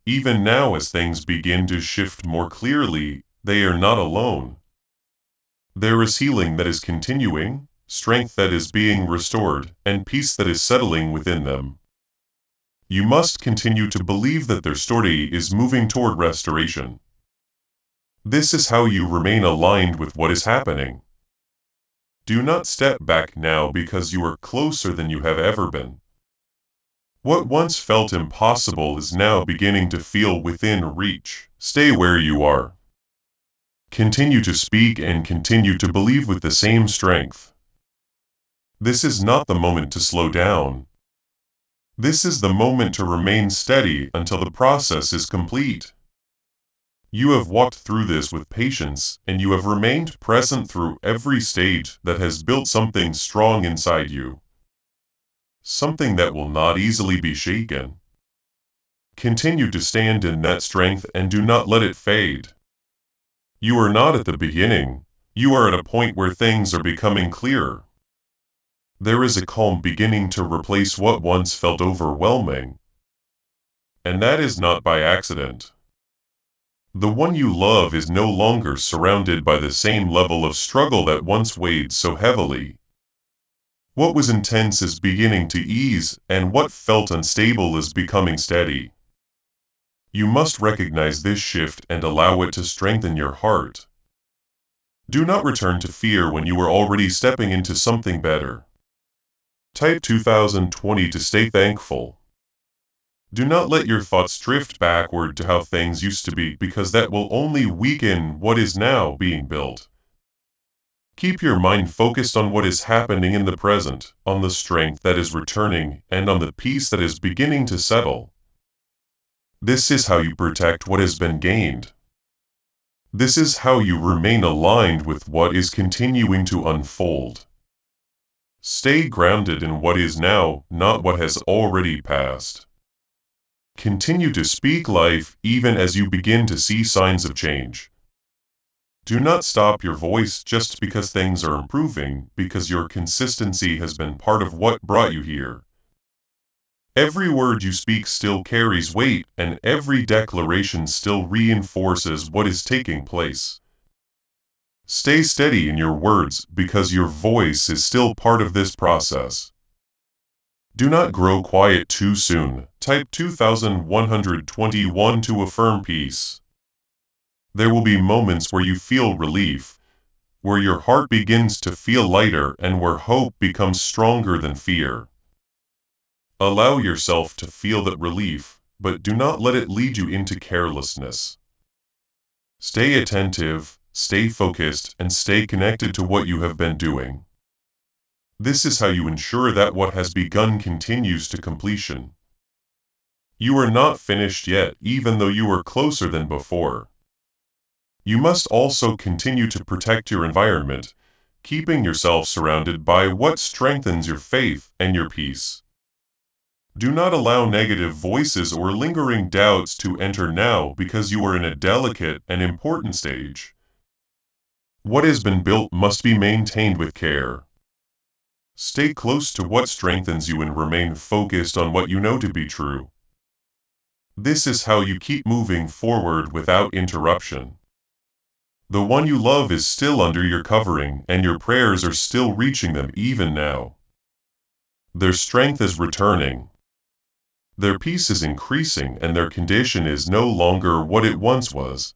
Even now, as things begin to shift more clearly, they are not alone. There is healing that is continuing, strength that is being restored, and peace that is settling within them. You must continue to believe that their story is moving toward restoration. This is how you remain aligned with what is happening. Do not step back now, because you are closer than you have ever been. What once felt impossible is now beginning to feel within reach. Stay where you are. Continue to speak and continue to believe with the same strength. This is not the moment to slow down. This is the moment to remain steady until the process is complete. You have walked through this with patience, and you have remained present through every stage that has built something strong inside you. Something that will not easily be shaken. Continue to stand in that strength and do not let it fade. You are not at the beginning, you are at a point where things are becoming clearer. There is a calm beginning to replace what once felt overwhelming. And that is not by accident. The one you love is no longer surrounded by the same level of struggle that once weighed so heavily. What was intense is beginning to ease, and what felt unstable is becoming steady. You must recognize this shift and allow it to strengthen your heart. Do not return to fear when you are already stepping into something better. Type 2020 to stay thankful. Do not let your thoughts drift backward to how things used to be, because that will only weaken what is now being built. Keep your mind focused on what is happening in the present, on the strength that is returning, and on the peace that is beginning to settle. This is how you protect what has been gained. This is how you remain aligned with what is continuing to unfold. Stay grounded in what is now, not what has already passed. Continue to speak life even as you begin to see signs of change. Do not stop your voice just because things are improving, because your consistency has been part of what brought you here. Every word you speak still carries weight, and every declaration still reinforces what is taking place. Stay steady in your words because your voice is still part of this process. Do not grow quiet too soon. Type 2121 to affirm peace. There will be moments where you feel relief, where your heart begins to feel lighter and where hope becomes stronger than fear. Allow yourself to feel that relief, but do not let it lead you into carelessness. Stay attentive, stay focused, and stay connected to what you have been doing. This is how you ensure that what has begun continues to completion. You are not finished yet, even though you are closer than before. You must also continue to protect your environment, keeping yourself surrounded by what strengthens your faith and your peace. Do not allow negative voices or lingering doubts to enter now because you are in a delicate and important stage. What has been built must be maintained with care. Stay close to what strengthens you and remain focused on what you know to be true. This is how you keep moving forward without interruption. The one you love is still under your covering, and your prayers are still reaching them even now. Their strength is returning. Their peace is increasing, and their condition is no longer what it once was.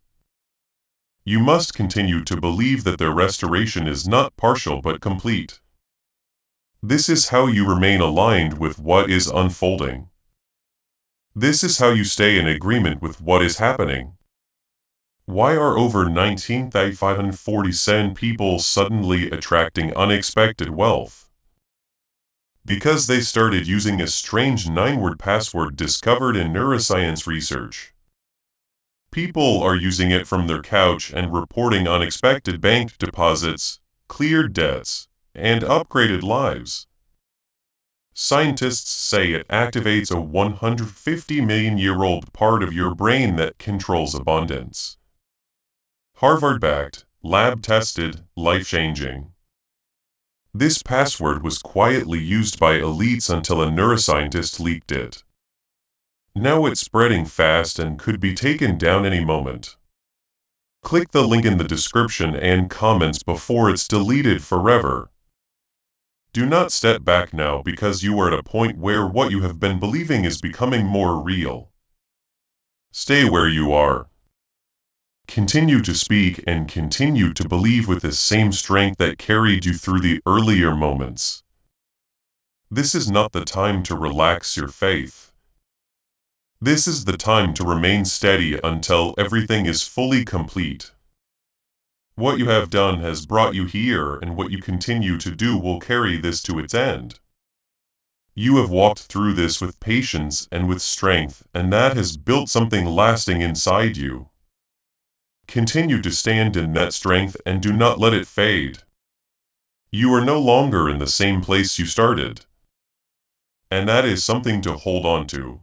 You must continue to believe that their restoration is not partial but complete. This is how you remain aligned with what is unfolding. This is how you stay in agreement with what is happening. Why are over 19,547 people suddenly attracting unexpected wealth? Because they started using a strange 9-word password discovered in neuroscience research. People are using it from their couch and reporting unexpected bank deposits, cleared debts, and upgraded lives. Scientists say it activates a 150 million-year-old part of your brain that controls abundance. Harvard-backed, lab-tested, life-changing. This password was quietly used by elites until a neuroscientist leaked it. Now it's spreading fast and could be taken down any moment. Click the link in the description and comments before it's deleted forever. Do not step back now because you are at a point where what you have been believing is becoming more real. Stay where you are. Continue to speak and continue to believe with the same strength that carried you through the earlier moments. This is not the time to relax your faith. This is the time to remain steady until everything is fully complete. What you have done has brought you here, and what you continue to do will carry this to its end. You have walked through this with patience and with strength, and that has built something lasting inside you. Continue to stand in that strength and do not let it fade. You are no longer in the same place you started. And that is something to hold on to.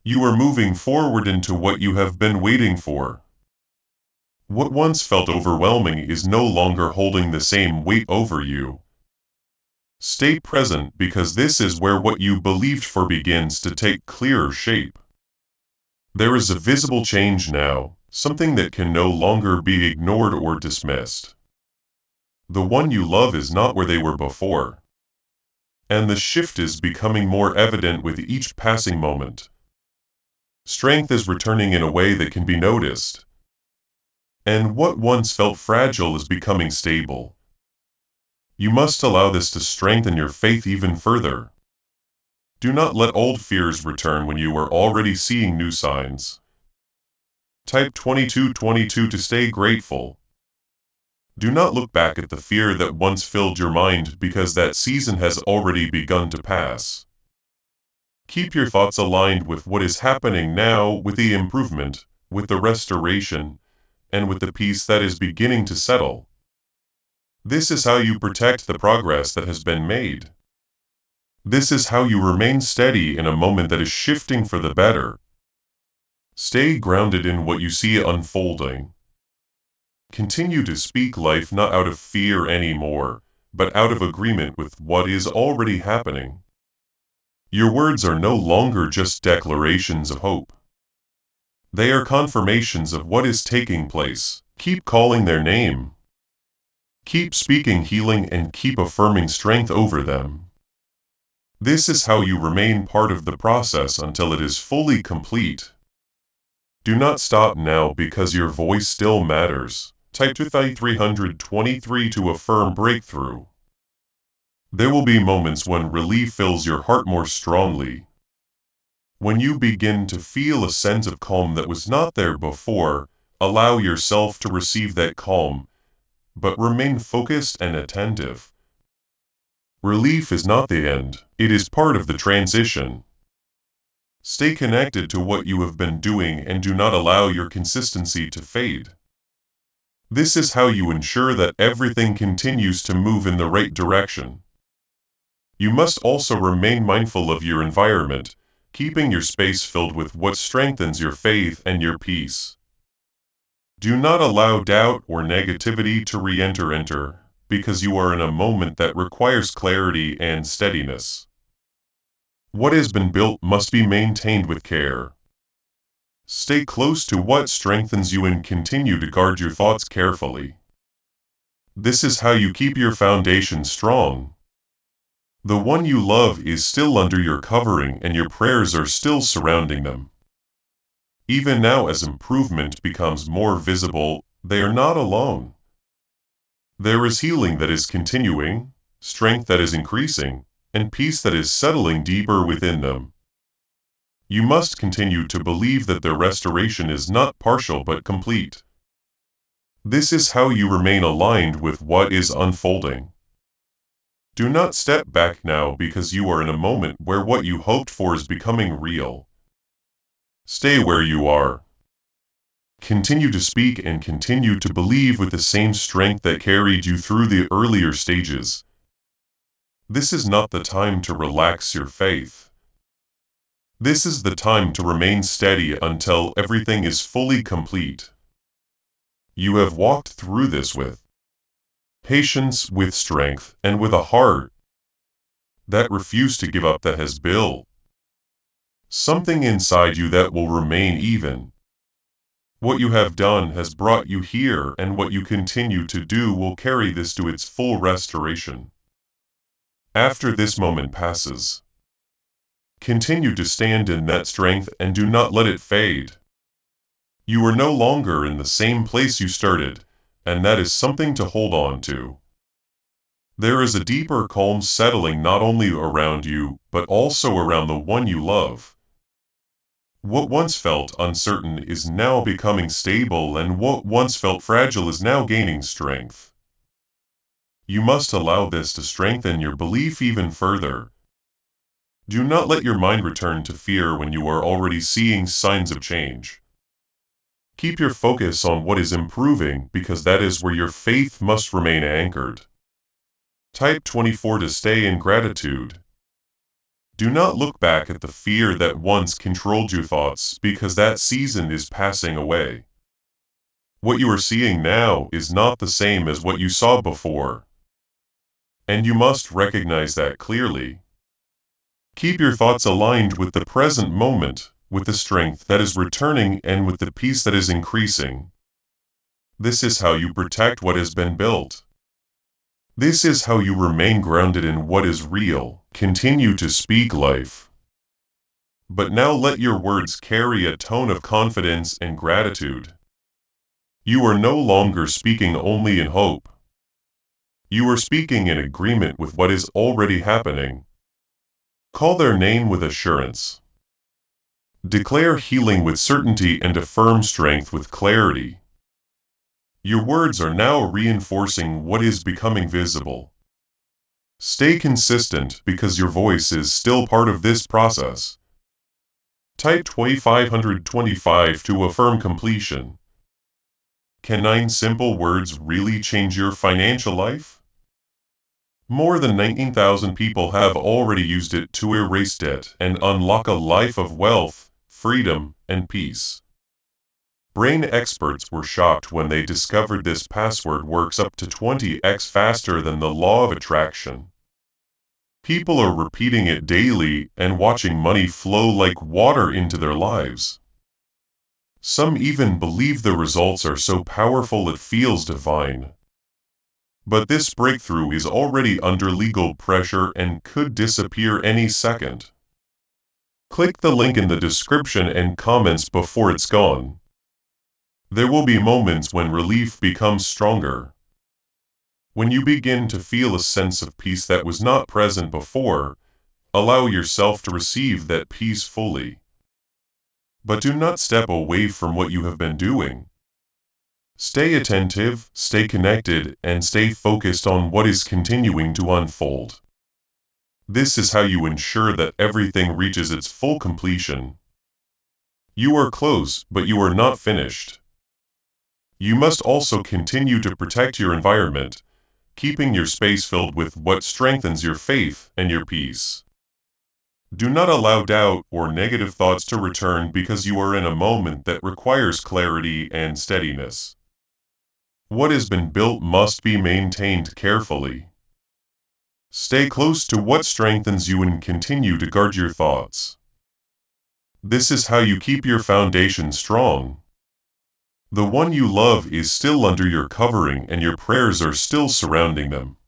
You are moving forward into what you have been waiting for. What once felt overwhelming is no longer holding the same weight over you. Stay present because this is where what you believed for begins to take clearer shape. There is a visible change now, something that can no longer be ignored or dismissed. The one you love is not where they were before. And the shift is becoming more evident with each passing moment. Strength is returning in a way that can be noticed. And what once felt fragile is becoming stable. You must allow this to strengthen your faith even further. Do not let old fears return when you are already seeing new signs. Type 2222 to stay grateful. Do not look back at the fear that once filled your mind because that season has already begun to pass. Keep your thoughts aligned with what is happening now, with the improvement, with the restoration, and with the peace that is beginning to settle. This is how you protect the progress that has been made. This is how you remain steady in a moment that is shifting for the better. Stay grounded in what you see unfolding. Continue to speak life not out of fear anymore, but out of agreement with what is already happening. Your words are no longer just declarations of hope. They are confirmations of what is taking place. Keep calling their name. Keep speaking healing and keep affirming strength over them. This is how you remain part of the process until it is fully complete. Do not stop now because your voice still matters. Type 323 to affirm breakthrough. There will be moments when relief fills your heart more strongly. When you begin to feel a sense of calm that was not there before, allow yourself to receive that calm, but remain focused and attentive. Relief is not the end, it is part of the transition. Stay connected to what you have been doing and do not allow your consistency to fade. This is how you ensure that everything continues to move in the right direction. You must also remain mindful of your environment, keeping your space filled with what strengthens your faith and your peace. Do not allow doubt or negativity to re-enter, because you are in a moment that requires clarity and steadiness. What has been built must be maintained with care. Stay close to what strengthens you and continue to guard your thoughts carefully. This is how you keep your foundation strong. The one you love is still under your covering and your prayers are still surrounding them. Even now, as improvement becomes more visible, they are not alone. There is healing that is continuing, strength that is increasing, and peace that is settling deeper within them. You must continue to believe that their restoration is not partial but complete. This is how you remain aligned with what is unfolding. Do not step back now because you are in a moment where what you hoped for is becoming real. Stay where you are. Continue to speak and continue to believe with the same strength that carried you through the earlier stages. This is not the time to relax your faith. This is the time to remain steady until everything is fully complete. You have walked through this with patience, with strength, and with a heart that refused to give up, that has built something inside you that will remain even. What you have done has brought you here, and what you continue to do will carry this to its full restoration. After this moment passes, continue to stand in that strength and do not let it fade. You are no longer in the same place you started, and that is something to hold on to. There is a deeper calm settling not only around you, but also around the one you love. What once felt uncertain is now becoming stable, and what once felt fragile is now gaining strength. You must allow this to strengthen your belief even further. Do not let your mind return to fear when you are already seeing signs of change. Keep your focus on what is improving, because that is where your faith must remain anchored. Type 24 to stay in gratitude. Do not look back at the fear that once controlled your thoughts, because that season is passing away. What you are seeing now is not the same as what you saw before, and you must recognize that clearly. Keep your thoughts aligned with the present moment, with the strength that is returning and with the peace that is increasing. This is how you protect what has been built. This is how you remain grounded in what is real. Continue to speak life. But now let your words carry a tone of confidence and gratitude. You are no longer speaking only in hope. You are speaking in agreement with what is already happening. Call their name with assurance. Declare healing with certainty and affirm strength with clarity. Your words are now reinforcing what is becoming visible. Stay consistent, because your voice is still part of this process. Type 2525 to affirm completion. Can 9 simple words really change your financial life? More than 19,000 people have already used it to erase debt and unlock a life of wealth, freedom, and peace. Brain experts were shocked when they discovered this password works up to 20x faster than the law of attraction. People are repeating it daily and watching money flow like water into their lives. Some even believe the results are so powerful it feels divine. But this breakthrough is already under legal pressure and could disappear any second. Click the link in the description and comments before it's gone. There will be moments when relief becomes stronger. When you begin to feel a sense of peace that was not present before, allow yourself to receive that peace fully. But do not step away from what you have been doing. Stay attentive, stay connected, and stay focused on what is continuing to unfold. This is how you ensure that everything reaches its full completion. You are close, but you are not finished. You must also continue to protect your environment, keeping your space filled with what strengthens your faith and your peace. Do not allow doubt or negative thoughts to return because you are in a moment that requires clarity and steadiness. What has been built must be maintained carefully. Stay close to what strengthens you and continue to guard your thoughts. This is how you keep your foundation strong. The one you love is still under your covering and your prayers are still surrounding them.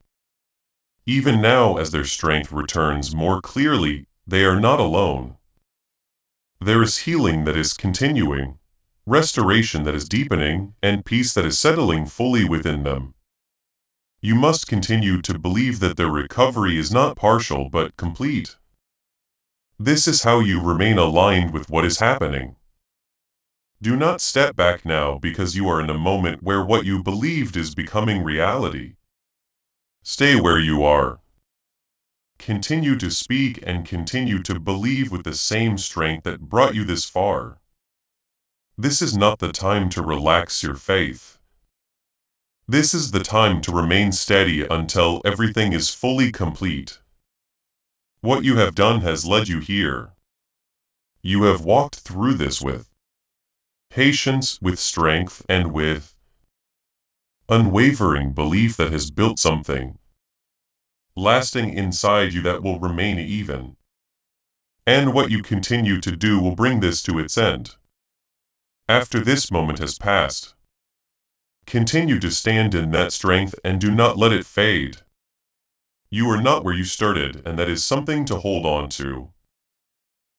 Even now, as their strength returns more clearly, they are not alone. There is healing that is continuing, restoration that is deepening, and peace that is settling fully within them. You must continue to believe that their recovery is not partial but complete. This is how you remain aligned with what is happening. Do not step back now because you are in a moment where what you believed is becoming reality. Stay where you are. Continue to speak and continue to believe with the same strength that brought you this far. This is not the time to relax your faith. This is the time to remain steady until everything is fully complete. What you have done has led you here. You have walked through this with patience, with strength, and with unwavering belief that has built something lasting inside you that will remain even. And what you continue to do will bring this to its end. After this moment has passed, continue to stand in that strength and do not let it fade. You are not where you started, and that is something to hold on to.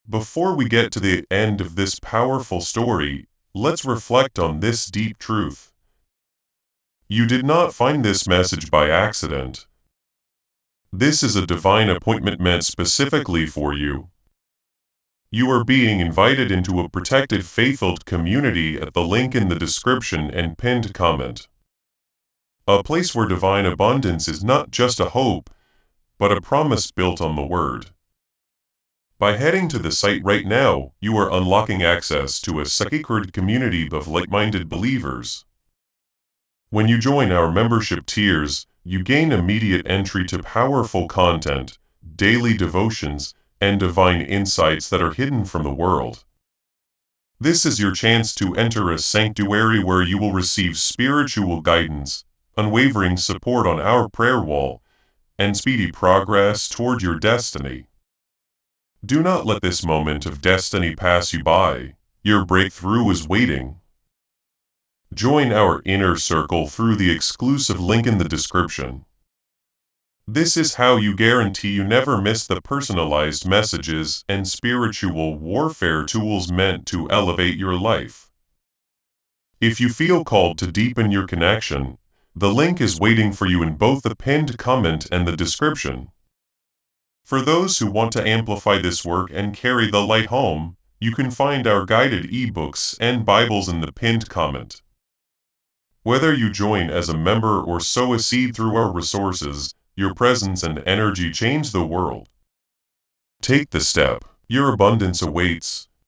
Before we get to the end of this powerful story, let's reflect on this deep truth. You did not find this message by accident. This is a divine appointment meant specifically for you. You are being invited into a protected faith-filled community at the link in the description and pinned comment. A place where divine abundance is not just a hope, but a promise built on the Word. By heading to the site right now, you are unlocking access to a sacred community of like-minded believers. When you join our membership tiers, you gain immediate entry to powerful content, daily devotions, and divine insights that are hidden from the world. This is your chance to enter a sanctuary where you will receive spiritual guidance, unwavering support on our prayer wall, and speedy progress toward your destiny. Do not let this moment of destiny pass you by. Your breakthrough is waiting. Join our inner circle through the exclusive link in the description. This is how you guarantee you never miss the personalized messages and spiritual warfare tools meant to elevate your life. If you feel called to deepen your connection, the link is waiting for you in both the pinned comment and the description. For those who want to amplify this work and carry the light home, you can find our guided ebooks and Bibles in the pinned comment. Whether you join as a member or sow a seed through our resources, your presence and energy change the world. Take the step. Your abundance awaits.